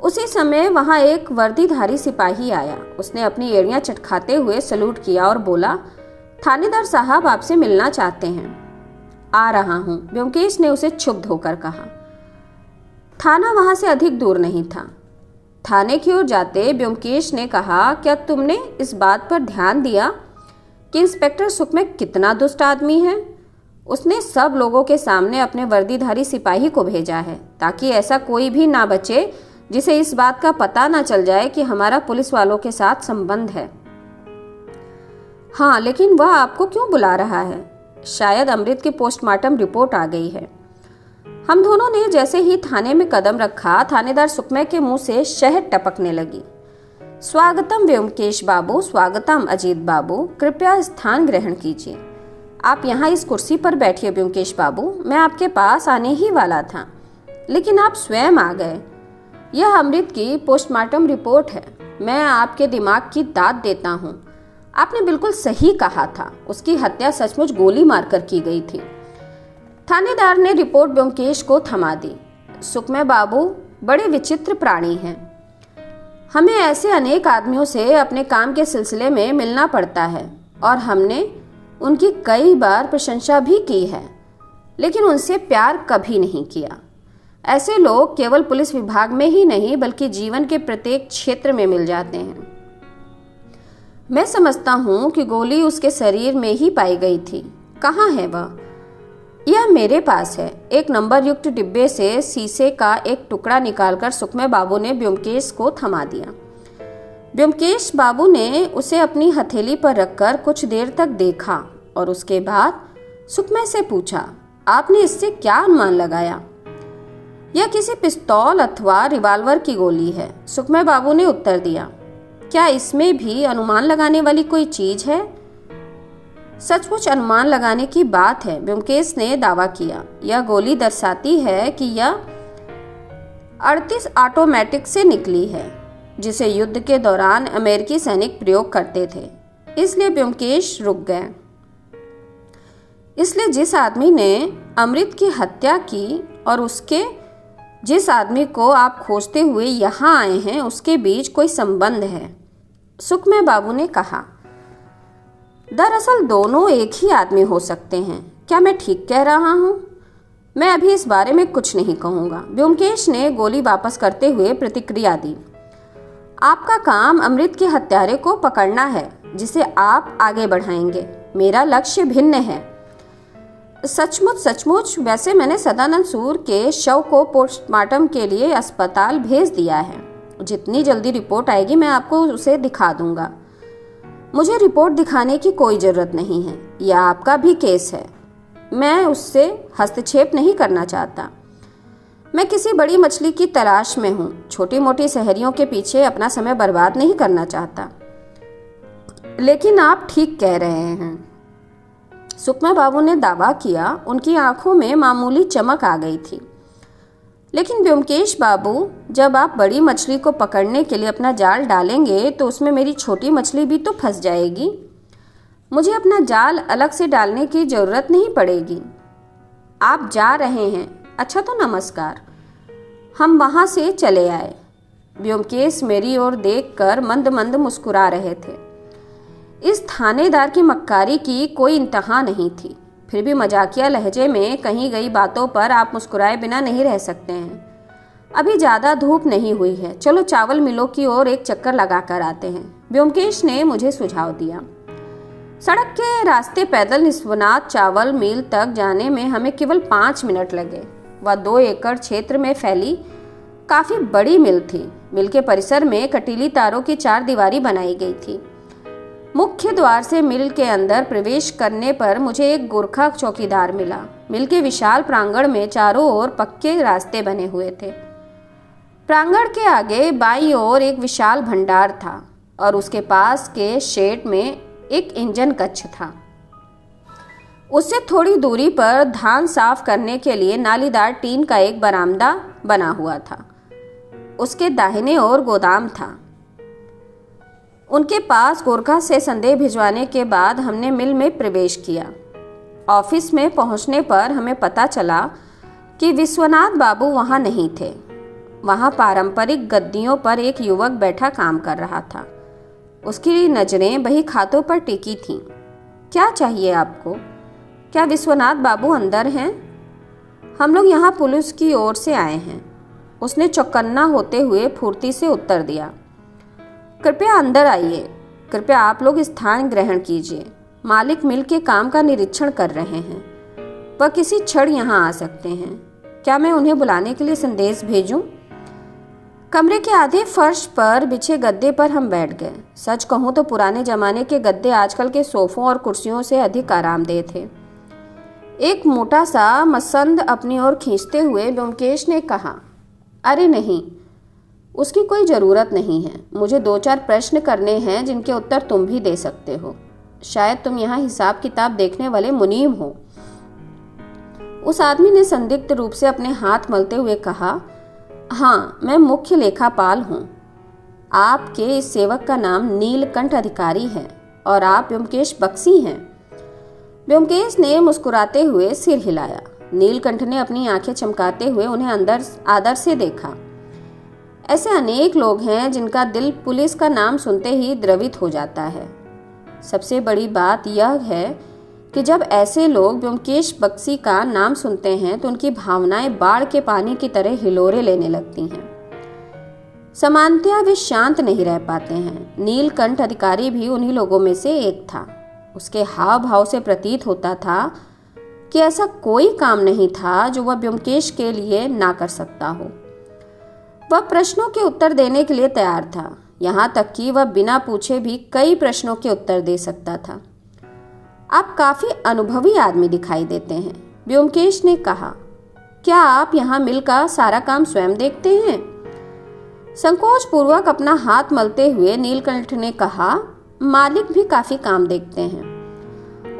उसी समय वहां एक वर्दीधारी सिपाही आया। उसने अपनी एड़ियां चटखाते हुए सलूट किया और बोला, थानेदार साहब आपसे मिलना चाहते हैं। आ रहा हूं, ब्योमकेश ने उसे क्षुब्ध होकर कहा। थाना वहां से अधिक दूर नहीं था। थाने की ओर जाते ब्योमकेश ने कहा, क्या तुमने इस बात पर ध्यान दिया कि इंस्पेक्टर सुखमे कितना दुष्ट आदमी है? उसने सब लोगों के सामने अपने वर्दीधारी सिपाही को भेजा है ताकि ऐसा कोई भी ना बचे जिसे इस बात का पता ना चल जाए कि हमारा पुलिस वालों के साथ संबंध है। हाँ, लेकिन वह आपको क्यों बुला रहा है? शायद अमृत की पोस्टमार्टम रिपोर्ट आ गई है। हम दोनों ने जैसे ही थाने में कदम रखा, थानेदार सुखमय के मुंह से शहद टपकने लगी। स्वागतम ब्योमकेश बाबू, स्वागतम अजीत बाबू, कृपया स्थान ग्रहण कीजिए। आप यहाँ इस कुर्सी पर बैठिए ब्योमकेश बाबू। मैं आपके पास आने ही वाला था, लेकिन आप स्वयं आ गए। यह अमृत की पोस्टमार्टम रिपोर्ट है। मैं आपके दिमाग की दाद देता हूँ। आपने बिल्कुल सही कहा था, उसकी हत्या सचमुच गोली मारकर की गई थी। थानेदार ने रिपोर्ट ब्योमकेश को थमा दी। सुखमय बाबू बड़े विचित्र प्राणी हैं। हमें ऐसे अनेक आदमियों से अपने काम के सिलसिले में मिलना पड़ता है और हमने उनकी कई बार प्रशंसा भी की है, लेकिन उनसे प्यार कभी नहीं किया। ऐसे लोग केवल पुलिस विभाग में ही नहीं बल्कि जीवन के प्रत्येक क्षेत्र में मिल जाते हैं। मैं समझता हूँ कि गोली उसके शरीर में ही पाई गई थी। कहाँ है वह? यह मेरे पास है। एक नंबर युक्त डिब्बे से शीशे का एक टुकड़ा निकालकर सुखमय बाबू ने ब्योमकेश को थमा दिया। ब्योमकेश बाबू ने उसे अपनी हथेली पर रखकर कुछ देर तक देखा और उसके बाद सुखमय से पूछा, आपने इससे क्या अनुमान लगाया? यह किसी पिस्तौल अथवा रिवॉल्वर की गोली है, सुखमय बाबू ने उत्तर दिया। क्या इसमें भी अनुमान लगाने वाली कोई चीज है? सचमुच अनुमान लगाने की बात है, ब्योमकेश ने दावा किया। यह गोली दर्शाती है कि यह 38 ऑटोमेटिक से निकली है, जिसे युद्ध के दौरान अमेरिकी सैनिक प्रयोग करते थे। इसलिए ब्योमकेश रुक गए। इसलिए जिस आदमी ने अमृत की हत्या की और उसके जिस आदमी को आप खोजते हुए यहाँ आए हैं उसके बीच कोई संबंध है, सुखमय बाबू ने कहा। दरअसल दोनों एक ही आदमी हो सकते हैं। क्या मैं ठीक कह रहा हूँ? मैं अभी इस बारे में कुछ नहीं कहूँगा, ब्योमकेश ने गोली वापस करते हुए प्रतिक्रिया दी। आपका काम अमृत के हत्यारे को पकड़ना है जिसे आप आगे बढ़ाएंगे। मेरा लक्ष्य भिन्न है। सचमुच सचमुच, वैसे मैंने सदानंद सूर के शव को पोस्टमार्टम के लिए अस्पताल भेज दिया है। जितनी जल्दी रिपोर्ट आएगी मैं आपको उसे दिखा दूंगा। मुझे रिपोर्ट दिखाने की कोई ज़रूरत नहीं है, यह आपका भी केस है। मैं उससे हस्तक्षेप नहीं करना चाहता। मैं किसी बड़ी मछली की तलाश में हूँ, छोटी मोटी शहरियों के पीछे अपना समय बर्बाद नहीं करना चाहता। लेकिन आप ठीक कह रहे हैं, सुखमय बाबू ने दावा किया। उनकी आंखों में मामूली चमक आ गई थी। लेकिन ब्योमकेश बाबू, जब आप बड़ी मछली को पकड़ने के लिए अपना जाल डालेंगे तो उसमें मेरी छोटी मछली भी तो फंस जाएगी। मुझे अपना जाल अलग से डालने की जरूरत नहीं पड़ेगी। आप जा रहे हैं? अच्छा तो नमस्कार। हम वहां से चले आए। ब्योमकेश मेरी ओर देखकर मंद मंद मुस्कुरा रहे थे। इस थानेदार की मक्कारी की कोई इंतहा नहीं थी। फिर भी मजाकिया लहजे में कही गई बातों पर आप मुस्कुराए बिना नहीं रह सकते हैं। अभी ज़्यादा धूप नहीं हुई है, चलो चावल मिलों की ओर एक चक्कर लगा कर आते हैं, ब्योमकेश ने मुझे सुझाव दिया। सड़क के रास्ते पैदल निस्वनाथ चावल मिल तक जाने में हमें केवल 5 मिनट लगे। वह 2 एकड़ क्षेत्र में फैली काफ़ी बड़ी मिल थी। मिल के परिसर में कटीली तारों की 4 दीवारी बनाई गई थी। मुख्य द्वार से मिल के अंदर प्रवेश करने पर मुझे एक गोरखा चौकीदार मिला। मिल के विशाल प्रांगण में चारों ओर पक्के रास्ते बने हुए थे। प्रांगण के आगे बाईं ओर एक विशाल भंडार था और उसके पास के शेड में एक इंजन कक्ष था। उससे थोड़ी दूरी पर धान साफ करने के लिए नालीदार टीन का एक बरामदा बना हुआ था। उसके दाहिने ओर गोदाम था। उनके पास गोरखा से संदेह भिजवाने के बाद हमने मिल में प्रवेश किया। ऑफिस में पहुंचने पर हमें पता चला कि विश्वनाथ बाबू वहां नहीं थे। वहां पारंपरिक गद्दियों पर एक युवक बैठा काम कर रहा था। उसकी नज़रें बही खातों पर टिकी थीं। क्या चाहिए आपको? क्या विश्वनाथ बाबू अंदर हैं? हम लोग यहाँ पुलिस की ओर से आए हैं, उसने चौकन्ना होते हुए फुर्ती से उत्तर दिया। कृपया अंदर आइए। कृपया आप लोग स्थान ग्रहण कीजिए। मालिक मिल के काम का निरीक्षण कर रहे हैं। वह किसी क्षण यहाँ आ सकते हैं। क्या मैं उन्हें बुलाने के लिए संदेश भेजूं? कमरे के आधे फर्श पर बिछे गद्दे पर हम बैठ गए। सच कहूँ तो पुराने जमाने के गद्दे आजकल के सोफों और कुर्सियों से अधिक आरामदेह थे। एक मोटा सा मसंद अपनी ओर खींचते हुए ब्योमकेश ने कहा, अरे नहीं, उसकी कोई ज़रूरत नहीं है। मुझे 2-4 प्रश्न करने हैं जिनके उत्तर तुम भी दे सकते हो। शायद तुम यहाँ हिसाब किताब देखने वाले मुनीम हो। उस आदमी ने संदिग्ध रूप से अपने हाथ मलते हुए कहा, हाँ, मैं मुख्य लेखापाल हूँ। आपके इस सेवक का नाम नीलकंठ अधिकारी है और आप ब्योमकेश बक्सी हैं। ब्योमकेश ने मुस्कुराते हुए सिर हिलाया। नीलकंठ ने अपनी आंखें चमकाते हुए उन्हें अंदर आदर से देखा। ऐसे अनेक लोग हैं जिनका दिल पुलिस का नाम सुनते ही द्रवित हो जाता है। सबसे बड़ी बात यह है कि जब ऐसे लोग ब्योमकेश बख्शी का नाम सुनते हैं तो उनकी भावनाएं बाढ़ के पानी की तरह हिलोरे लेने लगती हैं। सामान्यतया वे शांत नहीं रह पाते हैं। नीलकंठ अधिकारी भी उन्हीं लोगों में से एक था। उसके हाव भाव से प्रतीत होता था कि ऐसा कोई काम नहीं था जो वह ब्योमकेश के लिए ना कर सकता हो। वह प्रश्नों के उत्तर देने के लिए तैयार था, यहाँ तक कि वह बिना पूछे भी कई प्रश्नों के उत्तर दे सकता था। आप काफी अनुभवी आदमी दिखाई देते हैं, ब्योमकेश ने कहा। क्या आप यहाँ मिल का सारा काम स्वयं देखते हैं? संकोच पूर्वक अपना हाथ मलते हुए नीलकंठ ने कहा, मालिक भी काफी काम देखते हैं।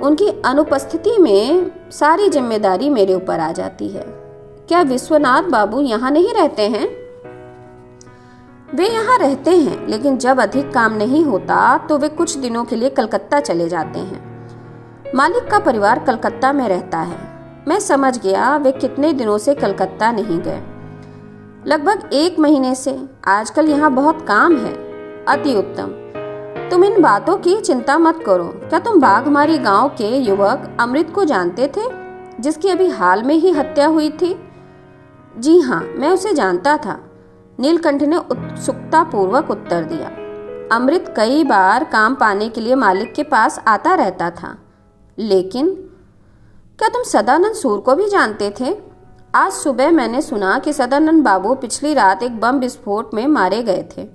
उनकी अनुपस्थिति में सारी जिम्मेदारी मेरे ऊपर आ जाती है। क्या विश्वनाथ बाबू यहाँ नहीं रहते हैं? वे यहाँ रहते हैं, लेकिन जब अधिक काम नहीं होता तो वे कुछ दिनों के लिए कलकत्ता चले जाते हैं। मालिक का परिवार कलकत्ता में रहता है। मैं समझ गया वे कितने दिनों से कलकत्ता नहीं गए। लगभग 1 महीने से। आजकल यहाँ बहुत काम है। अति उत्तम। तुम इन बातों की चिंता मत करो। क्या तुम बाघमारी गांव के युवक अमृत को जानते थे, जिसकी अभी हाल में ही हत्या हुई थी? जी हाँ, मैं उसे जानता था, नीलकंठ ने उत्सुकता पूर्वक उत्तर दिया। अमृत कई बार काम पाने के लिए मालिक के पास आता रहता था। लेकिन क्या तुम सदानंद सूर को भी जानते थे? आज सुबह मैंने सुना कि सदानंद बाबू पिछली रात एक बम विस्फोट में मारे गए थे।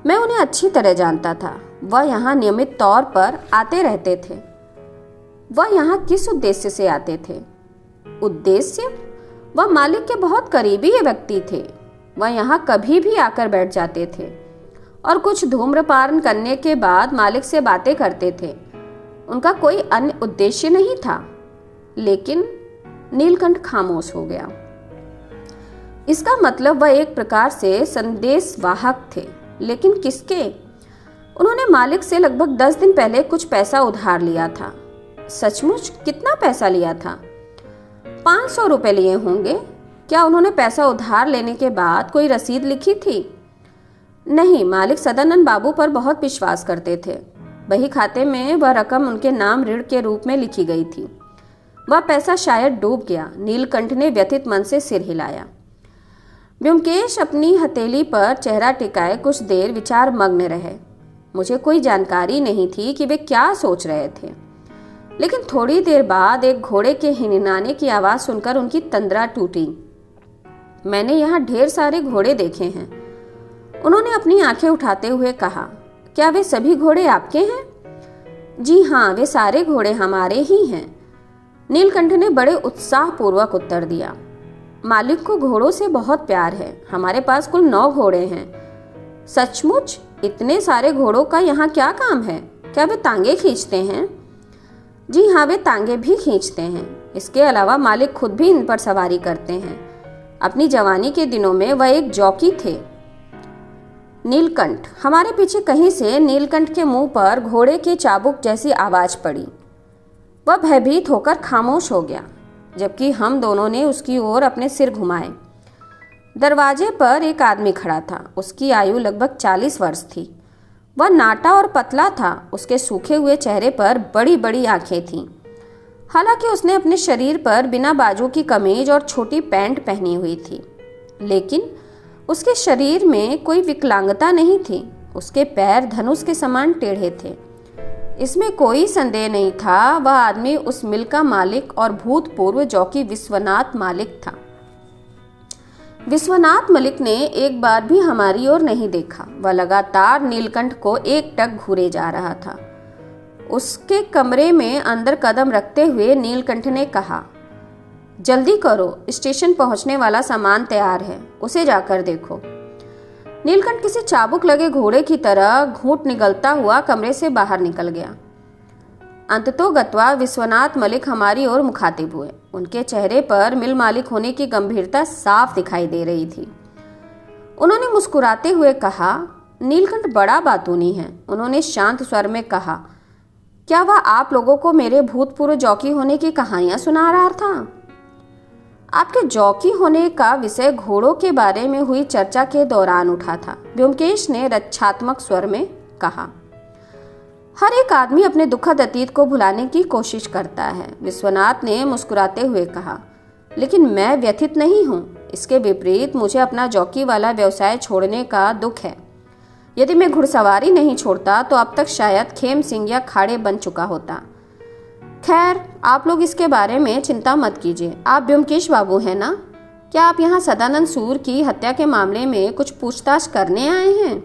मैं उन्हें अच्छी तरह जानता था। वह यहाँ नियमित तौर पर आते रहते थे। वह यहाँ किस उद्देश्य से आते थे? उद्देश्य? वह मालिक के बहुत करीबी व्यक्ति थे। वह यहाँ कभी भी आकर बैठ जाते थे और कुछ धूम्रपान करने के बाद मालिक से बातें करते थे। उनका कोई अन्य उद्देश्य नहीं था। लेकिन नीलकंठ खामोश हो गया। इसका मतलब वह एक प्रकार से संदेशवाहक थे, लेकिन किसके? उन्होंने मालिक से लगभग 10 दिन पहले कुछ पैसा उधार लिया था। सचमुच? कितना पैसा लिया था? 500 रुपए लिए होंगे। क्या उन्होंने पैसा उधार लेने के बाद कोई रसीद लिखी थी? नहीं, मालिक सदानंद बाबू पर बहुत विश्वास करते थे। बही खाते में वह रकम उनके नाम ऋण के रूप में लिखी गई थी। वह पैसा शायद डूब गया। नीलकंठ ने व्यथित मन से सिर हिलाया। ब्योमकेश अपनी हथेली पर चेहरा टिकाए कुछ देर विचार मग्न रहे। मुझे कोई जानकारी नहीं थी कि वे क्या सोच रहे थे, लेकिन थोड़ी देर बाद एक घोड़े के हिनहिनाने की आवाज सुनकर उनकी तंद्रा टूटी। मैंने यहाँ ढेर सारे घोड़े देखे हैं, उन्होंने अपनी आंखें उठाते हुए कहा। क्या वे सभी घोड़े आपके हैं? जी हाँ, वे सारे घोड़े हमारे ही हैं, नीलकंठ ने बड़े उत्साह पूर्वक उत्तर दिया। मालिक को घोड़ों से बहुत प्यार है। हमारे पास कुल 9 घोड़े हैं। सचमुच? इतने सारे घोड़ों का यहाँ क्या काम है? क्या वे तांगे खींचते हैं? जी हाँ, वे तांगे भी खींचते हैं। इसके अलावा मालिक खुद भी इन पर सवारी करते हैं। अपनी जवानी के दिनों में वह एक जॉकी थे। नीलकंठ। हमारे पीछे कहीं से नीलकंठ के मुंह पर घोड़े के चाबुक जैसी आवाज पड़ी। वह भयभीत होकर खामोश हो गया, जबकि हम दोनों ने उसकी ओर अपने सिर घुमाए। दरवाजे पर एक आदमी खड़ा था। उसकी आयु लगभग 40 वर्ष थी। वह नाटा और पतला था। उसके सूखे हुए चेहरे पर बड़ी बड़ी आंखें थीं। हालांकि उसने अपने शरीर पर बिना बाजू की कमीज और छोटी पैंट पहनी हुई थी, लेकिन उसके शरीर में कोई विकलांगता नहीं थी। उसके पैर धनुष के समान टेढ़े थे। इसमें कोई संदेह नहीं था, वह आदमी उस मिल का मालिक और भूतपूर्व जॉकी विश्वनाथ मलिक था। विश्वनाथ मलिक ने एक बार भी हमारी ओर नहीं देखा। वह लगातार नीलकंठ को एकटक घूरे जा रहा था। उसके कमरे में अंदर कदम रखते हुए नीलकंठ ने कहा, जल्दी करो, स्टेशन पहुंचने वाला सामान तैयार है, उसे जाकर देखो। नीलकंठ किसी चाबुक लगे घोड़े की तरह घूंट निगलता हुआ कमरे से बाहर निकल गया। अंततोगत्वा विश्वनाथ मलिक हमारी ओर मुखातिब हुए। उनके चेहरे पर मिल मालिक होने की गंभीरता साफ दिखाई दे रही थी। उन्होंने मुस्कुराते हुए कहा, नीलकंठ बड़ा बातूनी है। उन्होंने शांत स्वर में कहा, क्या वह आप लोगों को मेरे भूतपूर्व जॉकी होने की कहानियां सुना रहा था? आपके जॉकी होने का विषय घोड़ों के बारे में हुई चर्चा के दौरान उठा था, ब्योमकेश ने रक्षात्मक स्वर में कहा। हर एक आदमी अपने दुखद अतीत को भुलाने की कोशिश करता है, विश्वनाथ ने मुस्कुराते हुए कहा। लेकिन मैं व्यथित नहीं हूँ। इसके विपरीत मुझे अपना जॉकी वाला व्यवसाय छोड़ने का दुख है। यदि मैं घुड़सवारी नहीं छोड़ता तो अब तक शायद खेम सिंह या खाड़े बन चुका होता। खैर, आप लोग इसके बारे में चिंता मत कीजिए। आप ब्योमकेश बाबू हैं ना? क्या आप यहाँ सदानंद सूर की हत्या के मामले में कुछ पूछताछ करने आए हैं?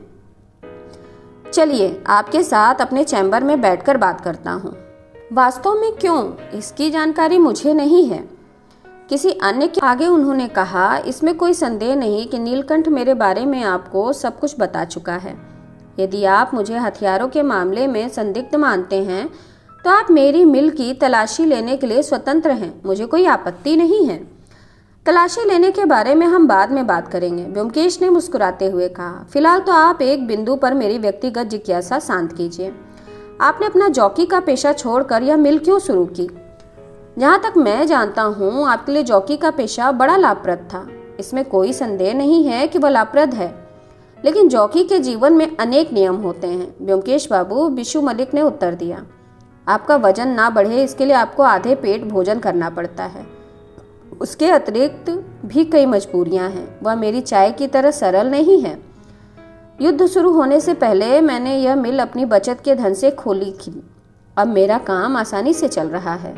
चलिए, आपके साथ अपने चैम्बर में बैठकर बात करता हूँ। वास्तव में क्यों, इसकी जानकारी मुझे नहीं है। किसी अन्य के आगे उन्होंने कहा, इसमें कोई संदेह नहीं कि नीलकंठ मेरे बारे में आपको सब कुछ बता चुका है। यदि आप मुझे हथियारों के मामले में संदिग्ध मानते हैं तो आप मेरी मिल की तलाशी लेने के लिए स्वतंत्र हैं। मुझे कोई आपत्ति नहीं है। तलाशी लेने के बारे में हम बाद में बात करेंगे, ब्योमकेश ने मुस्कुराते हुए कहा। फिलहाल तो आप एक बिंदु पर मेरी व्यक्तिगत जिज्ञासा शांत कीजिए। आपने अपना जॉकी का पेशा छोड़कर यह मिल क्यों शुरू की? जहाँ तक मैं जानता हूँ, आपके लिए जॉकी का पेशा बड़ा लाभप्रद था। इसमें कोई संदेह नहीं है कि वह लाभप्रद है, लेकिन जॉकी के जीवन में अनेक नियम होते हैं। ब्योमकेश बाबू, बिशु मलिक ने उत्तर दिया। आपका वजन ना बढ़े इसके लिए आपको आधे पेट भोजन करना पड़ता है। उसके अतिरिक्त भी कई मजबूरियां हैं। वह मेरी चाय की तरह सरल नहीं है। युद्ध शुरू होने से पहले मैंने यह मिल अपनी बचत के धन से खोली थी। अब मेरा काम आसानी से चल रहा है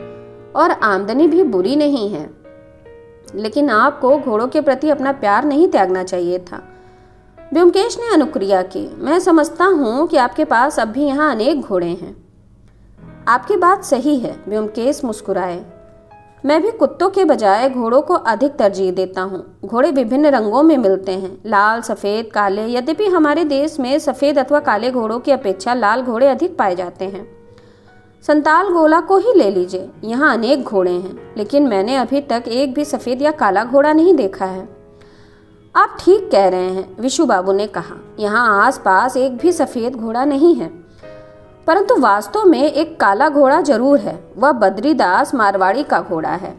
और आमदनी भी बुरी नहीं है। लेकिन आपको घोड़ों के प्रति अपना प्यार नहीं त्यागना चाहिए था। ब्योमकेश ने अनुक्रिया की। मैं समझता हूँ कि आपके पास अब भी यहाँ अनेक घोड़े हैं। आपकी बात सही है, ब्योमकेश मुस्कुराए। मैं भी कुत्तों के बजाय घोड़ों को अधिक तरजीह देता हूँ। घोड़े विभिन्न रंगों में मिलते हैं, लाल, सफ़ेद, काले। यद्यपि हमारे देश में सफ़ेद अथवा काले घोड़ों की अपेक्षा लाल घोड़े अधिक पाए जाते हैं। संताल गोला को ही ले लीजिए, यहाँ अनेक घोड़े हैं, लेकिन मैंने अभी तक एक भी सफ़ेद या काला घोड़ा नहीं देखा है। आप ठीक कह रहे हैं, विशु बाबू ने कहा। यहाँ आसपास एक भी सफ़ेद घोड़ा नहीं है, परंतु वास्तव में एक काला घोड़ा जरूर है। वह बद्रीदास मारवाड़ी का घोड़ा है।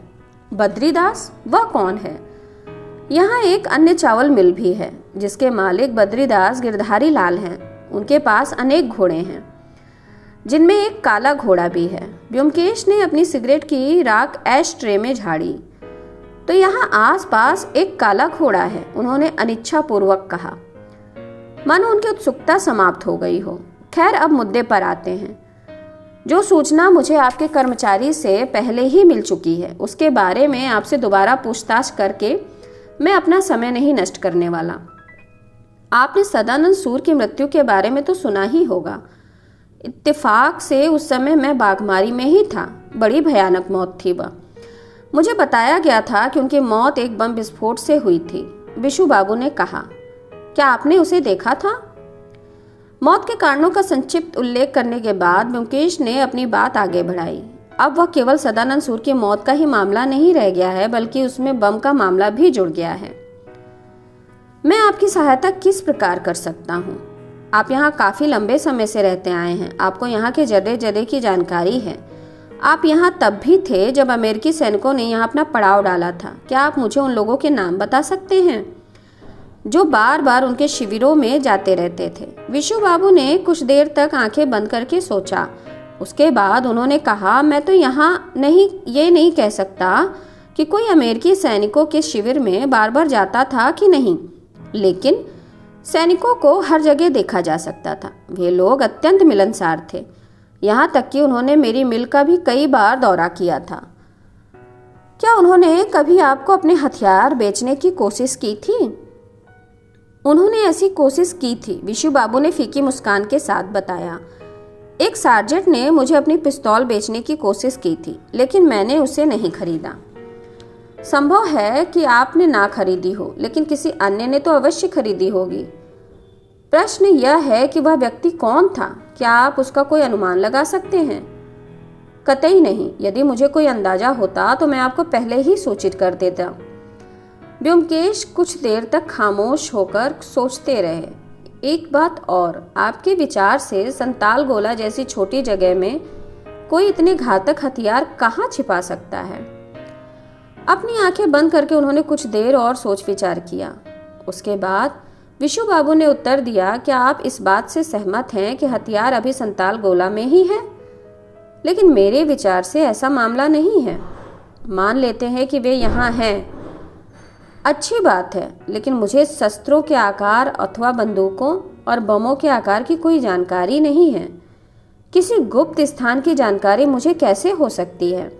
बद्रीदास? वह कौन है? यहाँ एक अन्य चावल मिल भी है, जिसके मालिक बद्रीदास गिरधारी लाल हैं। उनके पास अनेक घोड़े हैं, जिनमें एक काला घोड़ा भी है। ब्योमकेश ने अपनी सिगरेट की राख ऐश ट्रे में झाड़ी। तो यहाँ आसपास एक काला घोड़ा है, उन्होंने अनिच्छा पूर्वक कहा, मानो उनकी उत्सुकता समाप्त हो गई हो। खैर, अब मुद्दे पर आते हैं। जो सूचना मुझे आपके कर्मचारी से पहले ही मिल चुकी है, उसके बारे में आपसे दोबारा पूछताछ करके मैं अपना समय नहीं नष्ट करने वाला। आपने सदानंद सूर की मृत्यु के बारे में तो सुना ही होगा। इत्तेफाक से उस समय मैं बागमारी में ही था। बड़ी भयानक मौत थी वह। मुझे बताया गया था कि उनकी मौत एक बम विस्फोट से हुई थी। बिशु बाबू ने कहा। क्या आपने उसे देखा था? मौत के कारणों का संक्षिप्त उल्लेख करने के बाद ब्योमकेश ने अपनी बात आगे बढ़ाई। अब वह केवल सदानंद सूर की मौत का ही मामला नहीं रह गया है, बल्कि उसमें बम का मामला भी जुड़ गया है। मैं आपकी सहायता किस प्रकार कर सकता हूँ? आप यहाँ काफी लंबे समय से रहते आए हैं, आपको यहाँ के जर्रे जर्रे की जानकारी है। आप यहाँ तब भी थे जब अमेरिकी सैनिकों ने यहाँ अपना पड़ाव डाला था। क्या आप मुझे उन लोगों के नाम बता सकते हैं जो बार बार उनके शिविरों में जाते रहते थे? विशु बाबू ने कुछ देर तक आंखें बंद करके सोचा। उसके बाद उन्होंने कहा, मैं तो यहाँ ये नहीं कह सकता कि कोई अमेरिकी सैनिकों के शिविर में बार बार जाता था कि नहीं, लेकिन सैनिकों को हर जगह देखा जा सकता था। वे लोग अत्यंत मिलनसार थे, यहाँ तक कि उन्होंने मेरी मिल का भी कई बार दौरा किया था। क्या उन्होंने कभी आपको अपने हथियार बेचने की कोशिश की थी? उन्होंने ऐसी कोशिश की थी, विशु बाबू ने फीकी मुस्कान के साथ बताया। एक सार्जेंट ने मुझे अपनी पिस्तौल बेचने की कोशिश की थी, लेकिन मैंने उसे नहीं खरीदा। संभव है कि आपने ना खरीदी हो, लेकिन किसी अन्य ने तो अवश्य खरीदी होगी। प्रश्न यह है कि वह व्यक्ति कौन था? क्या आप उसका कोई अनुमान लगा सकते हैं? कतई नहीं। यदि मुझे कोई अंदाजा होता तो मैं आपको पहले ही सूचित कर देता। ब्योमकेश कुछ देर तक खामोश होकर सोचते रहे। एक बात और, आपके विचार से संताल गोला जैसी छोटी जगह में कोई इतने घातक हथियार कहाँ छिपा सकता है? अपनी आंखें बंद करके उन्होंने कुछ देर और सोच विचार किया। उसके बाद विशु बाबू ने उत्तर दिया, क्या आप इस बात से सहमत हैं कि हथियार अभी संताल गोला में ही है? लेकिन मेरे विचार से ऐसा मामला नहीं है। मान लेते हैं कि वे यहाँ हैं, अच्छी बात है, लेकिन मुझे शस्त्रों के आकार अथवा बंदूकों और बमों के आकार की कोई जानकारी नहीं है। किसी गुप्त स्थान की जानकारी मुझे कैसे हो सकती है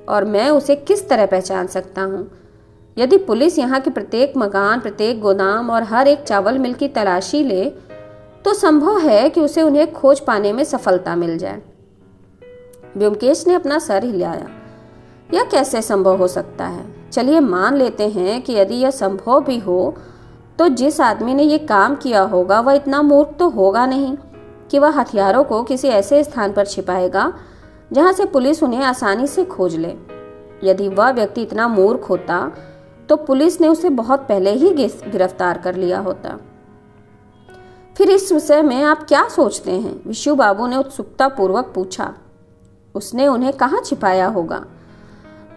और मैं उसे किस तरह पहचान सकता हूँ? यदि पुलिस यहाँ के प्रत्येक मकान, प्रत्येक गोदाम और हर एक चावल मिल की तलाशी ले तो संभव है कि उसे उन्हें खोज पाने में सफलता मिल जाए। ब्योमकेश ने अपना सर हिलाया। यह कैसे संभव हो सकता है? चलिए मान लेते हैं कि यदि यह संभव भी हो तो जिस आदमी ने यह काम किया होगा वह इतना मूर्ख तो होगा नहीं कि वह हथियारों को किसी ऐसे स्थान पर छिपाएगा जहां से पुलिस उन्हें आसानी से खोज ले। यदि वह व्यक्ति इतना मूर्ख होता तो पुलिस ने उसे बहुत पहले ही गिरफ्तार कर लिया होता। फिर इस विषय में आप क्या सोचते हैं? विशु बाबू ने उत्सुकता पूर्वक पूछा। उसने उन्हें कहाँ छिपाया होगा?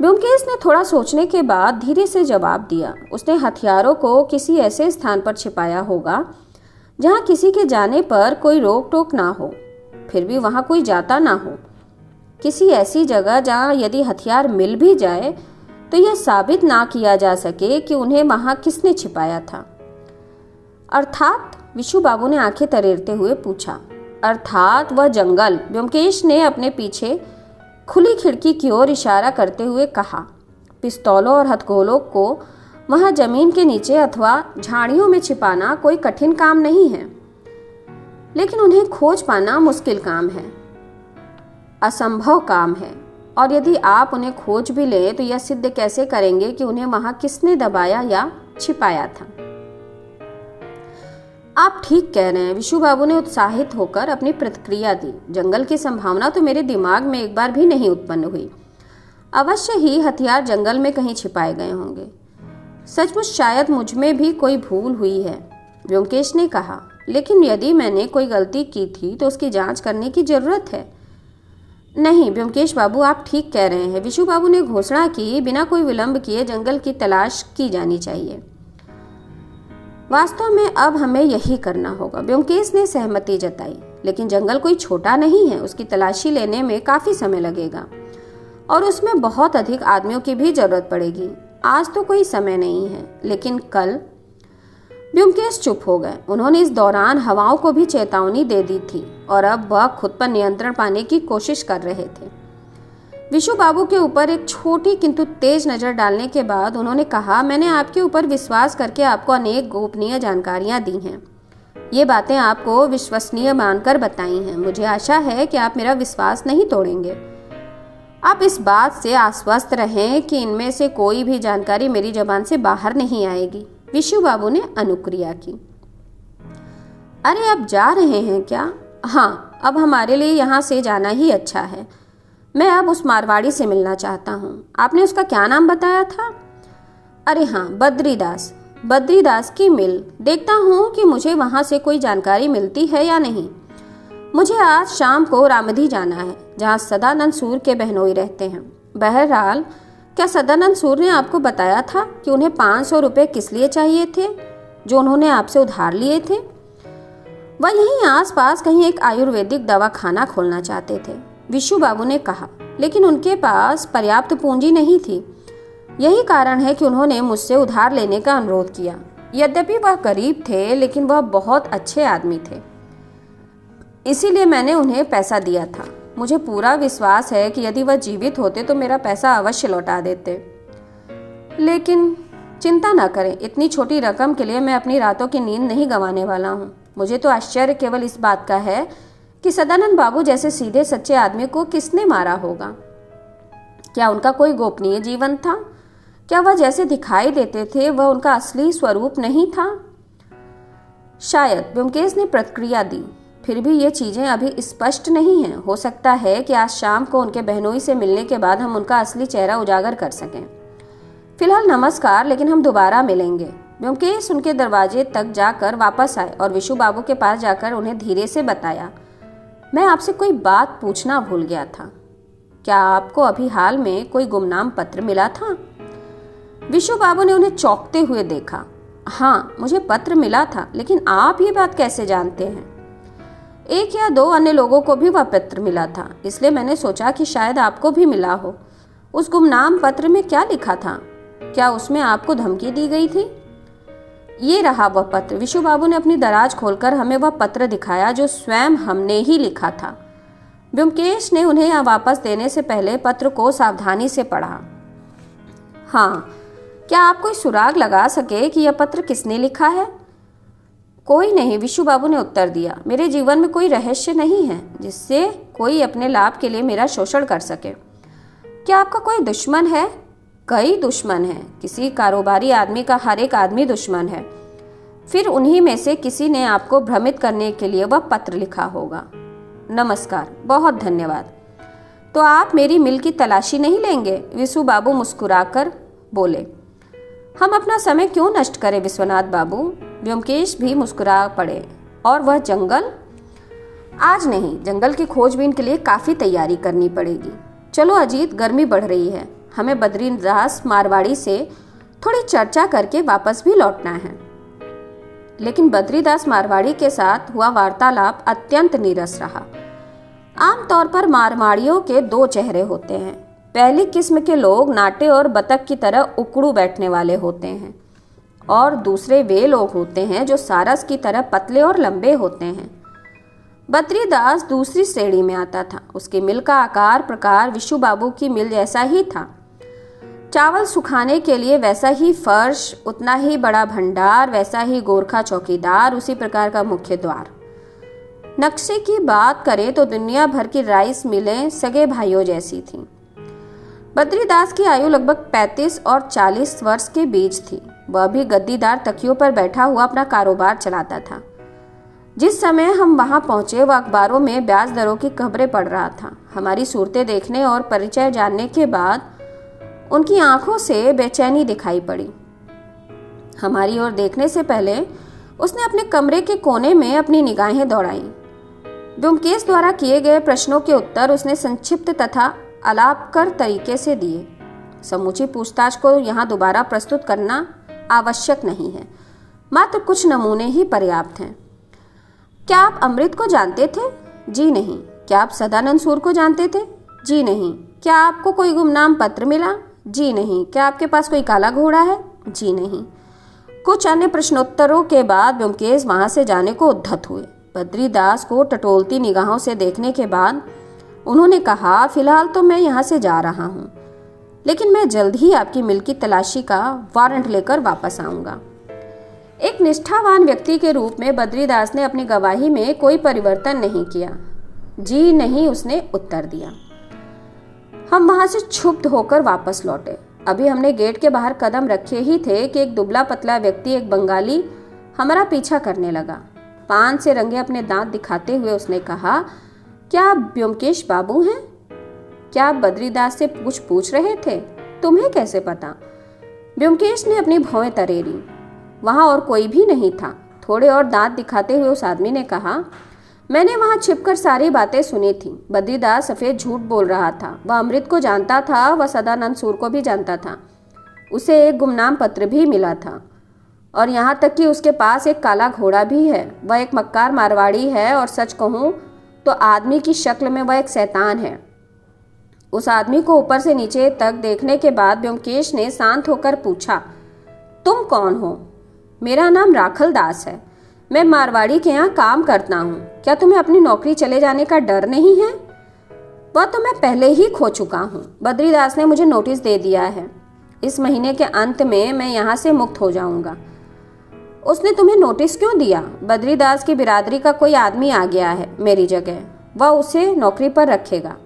ब्योमकेश ने थोड़ा सोचने के बाद धीरे से जवाब दिया। उसने हथियारों को किसी ऐसे स्थान पर छिपाया होगा जहां किसी के जाने पर कोई रोक टोक ना हो, फिर भी वहां कोई जाता ना हो। किसी ऐसी जगह जहां यदि हथियार मिल भी जाए तो यह साबित ना किया जा सके कि उन्हें वहां किसने छिपाया था। अर्थात? विशु बाबू ने आंखें तरेरते हुए पूछा। अर्थात वह जंगल। ब्योमकेश ने अपने पीछे खुली खिड़की की ओर इशारा करते हुए कहा। पिस्तौलों और हथगोलों को वहां जमीन के नीचे अथवा झाड़ियों में छिपाना कोई कठिन काम नहीं है, लेकिन उन्हें खोज पाना मुश्किल काम है, असंभव काम है। और यदि आप उन्हें खोज भी लें तो यह सिद्ध कैसे करेंगे कि उन्हें वहां किसने दबाया या छिपाया था? आप ठीक कह रहे हैं। विशु बाबू ने उत्साहित होकर अपनी प्रतिक्रिया दी। जंगल की संभावना तो मेरे दिमाग में एक बार भी नहीं उत्पन्न हुई। अवश्य ही हथियार जंगल में कहीं छिपाए गए होंगे। सचमुच शायद मुझ में भी कोई भूल हुई है, ब्योमकेश ने कहा। लेकिन यदि मैंने कोई गलती की थी तो उसकी जांच करने की जरूरत है। नहीं ब्योमकेश बाबू, आप ठीक कह रहे हैं। विशु बाबू ने घोषणा की। बिना कोई विलंब किए जंगल की तलाश की जानी चाहिए। वास्तव में अब हमें यही करना होगा, ब्योमकेश ने सहमति जताई। लेकिन जंगल कोई छोटा नहीं है, उसकी तलाशी लेने में काफी समय लगेगा और उसमें बहुत अधिक आदमियों की भी जरूरत पड़ेगी। आज तो कोई समय नहीं है, लेकिन कल। ब्योमकेश चुप हो गए। उन्होंने इस दौरान हवाओं को भी चेतावनी दे दी थी और अब वह खुद पर नियंत्रण पाने की कोशिश कर रहे थे। विशु बाबू के ऊपर एक छोटी किंतु तेज नजर डालने के बाद उन्होंने कहा, मैंने आपके ऊपर विश्वास करके आपको अनेक गोपनीय जानकारियां दी हैं। ये बातें आपको विश्वसनीय मानकर बताई हैं। मुझे आशा है कि आप मेरा विश्वास नहीं तोड़ेंगे। आप इस बात से आश्वस्त रहें कि इनमें से कोई भी जानकारी मेरी जबान से बाहर नहीं आएगी। विशु बाबू ने अनुक्रिया की। अरे आप जा रहे हैं क्या? हाँ, अब हमारे लिए यहाँ से जाना ही अच्छा है। मैं अब उस मारवाड़ी से मिलना चाहता हूँ। आपने उसका क्या नाम बताया था? अरे हाँ, बद्रीदास। बद्रीदास की मिल। देखता हूँ कि मुझे वहाँ से कोई जानकारी मिलती है या नहीं। मुझे आज शाम को रामधी जाना है, जहाँ सदानंद सूर के बहनोई रहते हैं। बहरहाल, क्या सदानंद सूर ने आपको बताया था कि उन्हें 500 रुपये किस लिए चाहिए थे जो उन्होंने आपसे उधार लिए थे? वह यहीं आसपास कहीं एक आयुर्वेदिक दवाखाना खोलना चाहते थे, विशु बाबू ने कहा। लेकिन उनके पास पर्याप्त पूंजी नहीं थी। यही कारण है कि उन्होंने मुझसे उधार लेने का अनुरोध किया। यद्यपि वह गरीब थे, लेकिन वह बहुत अच्छे आदमी थे, इसीलिए मैंने उन्हें पैसा दिया था। मुझे पूरा विश्वास है कि यदि वह जीवित होते तो मेरा पैसा अवश्य लौटा देते। लेकिन चिंता न करें, इतनी छोटी रकम के लिए मैं अपनी रातों की नींद नहीं गंवाने वाला हूँ। मुझे तो आश्चर्य केवल इस बात का है कि सदानंद बाबू जैसे सीधे सच्चे आदमी को किसने मारा होगा। क्या उनका कोई गोपनीय जीवन था? क्या वह जैसे दिखाई देते थे वह उनका असली स्वरूप नहीं था? शायद, ब्योमकेश ने प्रतिक्रिया दी। फिर भी ये चीजें अभी स्पष्ट नहीं हैं। हो सकता है कि आज शाम को उनके बहनोई से मिलने के बाद हम उनका असली चेहरा उजागर कर सकें। फिलहाल नमस्कार, लेकिन हम दोबारा मिलेंगे। ब्योमकेश उनके दरवाजे तक जाकर वापस आए और विशु बाबू के पास जाकर उन्हें धीरे से बताया, मैं आपसे कोई बात पूछना भूल गया था। क्या आपको अभी हाल में कोई गुमनाम पत्र मिला था? विशु बाबू ने उन्हें चौंकते हुए देखा। हाँ, मुझे पत्र मिला था, लेकिन आप ये बात कैसे जानते हैं? एक या दो अन्य लोगों को भी वह पत्र मिला था, इसलिए मैंने सोचा कि शायद आपको भी मिला हो। उस गुमनाम पत्र में क्या लिखा था? क्या उसमें आपको धमकी दी गई थी? ये रहा वह पत्र। विशु बाबू ने अपनी दराज खोलकर हमें वह पत्र दिखाया जो स्वयं हमने ही लिखा था। ब्योमकेश ने उन्हें वापस देने से पहले पत्र को सावधानी से पढ़ा। हाँ, क्या आप कोई सुराग लगा सके कि यह पत्र किसने लिखा है? कोई नहीं, विशु बाबू ने उत्तर दिया। मेरे जीवन में कोई रहस्य नहीं है जिससे कोई अपने लाभ के लिए मेरा शोषण कर सके। क्या आपका कोई दुश्मन है? कई दुश्मन हैं। किसी कारोबारी आदमी का हर एक आदमी दुश्मन है। फिर उन्हीं में से किसी ने आपको भ्रमित करने के लिए वह पत्र लिखा होगा। नमस्कार, बहुत धन्यवाद। तो आप मेरी मिल की तलाशी नहीं लेंगे? विशु बाबू मुस्कुराकर बोले। हम अपना समय क्यों नष्ट करें विश्वनाथ बाबू? ब्योमकेश भी मुस्कुरा पड़े। और वह जंगल? आज नहीं, जंगल की खोजबीन के लिए काफी तैयारी करनी पड़ेगी। चलो अजीत, गर्मी बढ़ रही है, हमें बद्रीदास मारवाड़ी से थोड़ी चर्चा करके वापस भी लौटना है। लेकिन बद्रीदास मारवाड़ी के साथ हुआ वार्तालाप अत्यंत नीरस रहा। आमतौर पर मारवाड़ियों के दो चेहरे होते हैं। पहली किस्म के लोग नाटे और बतख की तरह उकड़ू बैठने वाले होते हैं, और दूसरे वे लोग होते हैं जो सारस की तरह पतले और लंबे होते हैं। बद्रीदास दूसरी श्रेणी में आता था। उसकी मिल का आकार प्रकार विशु बाबू की मिल जैसा ही था। चावल सुखाने के लिए वैसा ही फर्श, उतना ही बड़ा भंडार, वैसा ही गोरखा चौकीदार, उसी प्रकार का मुख्य द्वार। नक्शे की बात करें तो दुनिया भर की राइस मिलें सगे भाइयों जैसी थीं। बद्रीदास की आयु लगभग 35 और 40 वर्ष के बीच थी। वह भी गद्दीदार तकियों पर बैठा हुआ अपना कारोबार चलाता था। जिस समय हम वहां पहुंचे वह अखबारों में ब्याज दरों की खबरें पढ़ रहा था। हमारी सूरतें देखने और परिचय जानने के बाद उनकी आंखों से बेचैनी दिखाई पड़ी। हमारी ओर देखने से पहले उसने अपने कमरे के कोने में अपनी निगाहें दौड़ाई। ब्योमकेश द्वारा किए गए प्रश्नों के उत्तर उसने संक्षिप्त तथा अलापकर तरीके से दिए। समूची पूछताछ को यहाँ दोबारा प्रस्तुत करना आवश्यक नहीं है, मात्र कुछ नमूने ही पर्याप्त हैं। क्या आप अमृत को जानते थे? जी नहीं। क्या आप सदानंद सूर को जानते थे? जी नहीं। क्या आपको कोई गुमनाम पत्र मिला? जी नहीं। क्या आपके पास कोई काला घोड़ा है? जी नहीं। कुछ अन्य प्रश्नोत्तरों के बाद ब्योमकेश वहां से जाने को उद्धत हुए। बद्रीदास को टटोलती निगाहों से देखने के बाद उन्होंने कहा, फिलहाल तो मैं यहाँ से जा रहा हूँ, लेकिन मैं जल्द ही आपकी मिल की तलाशी का वारंट लेकर वापस आऊँगा। एक निष्ठावान व्यक्ति के रूप में बद्रीदास ने अपनी गवाही में कोई परिवर्तन नहीं किया। जी नहीं, उसने उत्तर दिया। हम वहाँ से क्षुब्ध होकर वापस लौटे। अभी हमने गेट के बाहर कदम रखे ही थे कि एक दुबला पतला व्यक्ति, एक बंगाली, हमारा पीछा करने लगा। पान से रंगे अपने दांत दिखाते हुए उसने कहा, क्या आप ब्योमकेश बाबू हैं? क्या आप बद्रीदास से कुछ पूछ रहे थे? तुम्हें कैसे पता? ब्योमकेश ने अपनी भौहें तरेरी। वहां और कोई भी नहीं था। थोड़े और दांत दिखाते हुए उस आदमी ने कहा, मैंने वहां छिपकर सारी बातें सुनी थी। बद्रीदास सफेद झूठ बोल रहा था। वह अमृत को जानता था, वह सदानंद सूर को भी जानता था। उसे एक गुमनाम पत्र भी मिला था, और यहाँ तक कि उसके पास एक काला घोड़ा भी है। वह एक मक्कार मारवाड़ी है, और सच कहूँ तो आदमी की शक्ल में वह एक शैतान है। उस आदमी को ऊपर से नीचे तक देखने के बाद ब्योमकेश ने शांत होकर पूछा, तुम कौन हो? मेरा नाम राखल दास है। मैं मारवाड़ी के यहाँ काम करता हूँ। क्या तुम्हें अपनी नौकरी चले जाने का डर नहीं है? वह तो मैं पहले ही खो चुका हूँ। बद्रीदास ने मुझे नोटिस दे दिया है। इस महीने के अंत में मैं यहाँ से मुक्त हो जाऊंगा। उसने तुम्हें नोटिस क्यों दिया? बद्रीदास की बिरादरी का कोई आदमी आ गया है मेरी जगह। वह उसे नौकरी पर रखेगा।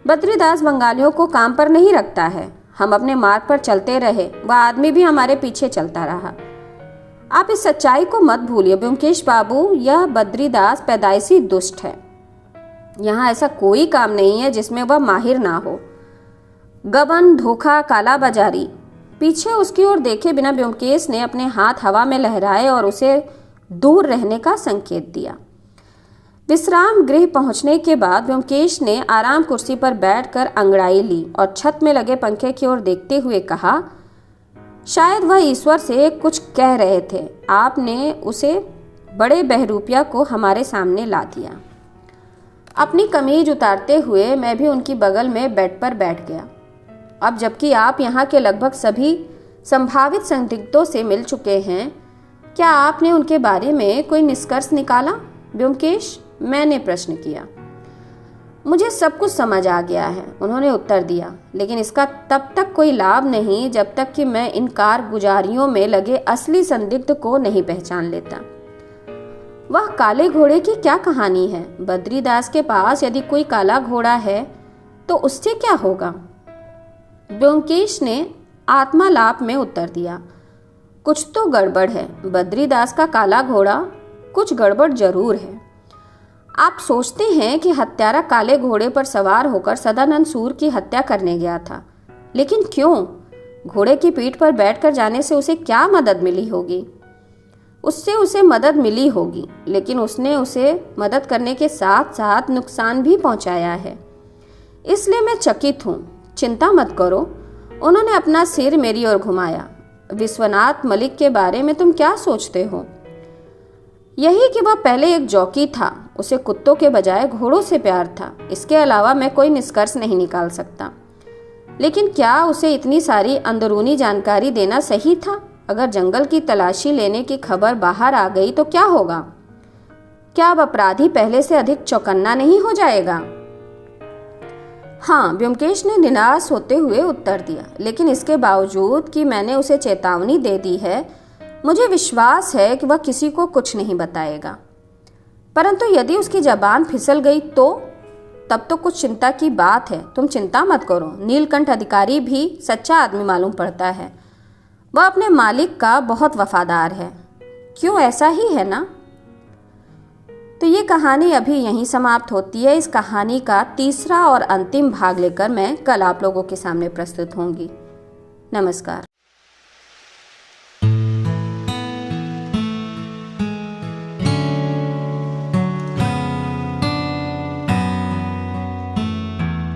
बद्रीदास बंगालियों को काम पर नहीं रखता है। हम अपने मार्ग पर चलते रहे, वह आदमी भी हमारे पीछे चलता रहा। आप इस सच्चाई को मत भूलिए ब्योमकेश बाबू, यह बद्रीदास पैदाइशी दुष्ट है। यहाँ ऐसा कोई काम नहीं है जिसमें वह माहिर ना हो। गबन, धोखा, काला बाजारी। पीछे उसकी ओर देखे बिना ब्योमकेश ने अपने हाथ हवा में लहराए और उसे दूर रहने का संकेत दिया। विश्राम गृह पहुंचने के बाद ब्योमकेश ने आराम कुर्सी पर बैठकर अंगड़ाई ली और छत में लगे पंखे की ओर देखते हुए कहा, शायद वह ईश्वर से कुछ कह रहे थे। आपने उसे बड़े बहरूपिया को हमारे सामने ला दिया। अपनी कमीज उतारते हुए मैं भी उनकी बगल में बेड पर बैठ गया। अब जबकि आप यहाँ के लगभग सभी संभावित संदिग्धों से मिल चुके हैं, क्या आपने उनके बारे में कोई निष्कर्ष निकाला? ब्योमकेश, मैंने प्रश्न किया। मुझे सब कुछ समझ आ गया है, उन्होंने उत्तर दिया, लेकिन इसका तब तक कोई लाभ नहीं जब तक कि मैं इन कारगुजारियों में लगे असली संदिग्ध को नहीं पहचान लेता। वह काले घोड़े की क्या कहानी है? बद्रीदास के पास यदि कोई काला घोड़ा है तो उससे क्या होगा? ब्योमकेश ने आत्मालाप में उत्तर दिया, कुछ तो गड़बड़ है। बद्रीदास का काला घोड़ा, कुछ गड़बड़ जरूर है। आप सोचते हैं कि हत्यारा काले घोड़े पर सवार होकर सदानंद सूर की हत्या करने गया था, लेकिन क्यों? घोड़े की पीठ पर बैठकर जाने से उसे क्या मदद मिली होगी? उससे उसे मदद मिली होगी, लेकिन उसने उसे मदद करने के साथ साथ नुकसान भी पहुंचाया है। इसलिए मैं चकित हूँ। चिंता मत करो। उन्होंने अपना सिर मेरी ओर घुमाया। विश्वनाथ मलिक के बारे में तुम क्या सोचते हो? यही कि वह पहले एक जॉकी था, उसे कुत्तों के बजाय घोड़ों से प्यार था। इसके अलावा मैं कोई निष्कर्ष नहीं निकाल सकता। लेकिन क्या उसे इतनी सारी अंदरूनी जानकारी देना सही था? अगर जंगल की तलाशी लेने की खबर बाहर आ गई तो क्या होगा? क्या अब अपराधी पहले से अधिक चौकन्ना नहीं हो जाएगा? हाँ, ब्योमकेश ने निराश होते हुए उत्तर दिया, लेकिन इसके बावजूद कि मैंने उसे चेतावनी दे दी है, मुझे विश्वास है कि वह किसी को कुछ नहीं बताएगा। परंतु यदि उसकी जबान फिसल गई तो तब तो कुछ चिंता की बात है। तुम चिंता मत करो। नीलकंठ अधिकारी भी सच्चा आदमी मालूम पड़ता है। वह अपने मालिक का बहुत वफादार है। क्यों, ऐसा ही है ना? तो ये कहानी अभी यहीं समाप्त होती है। इस कहानी का तीसरा और अंतिम भाग लेकर मैं कल आप लोगों के सामने प्रस्तुत होंगी। नमस्कार।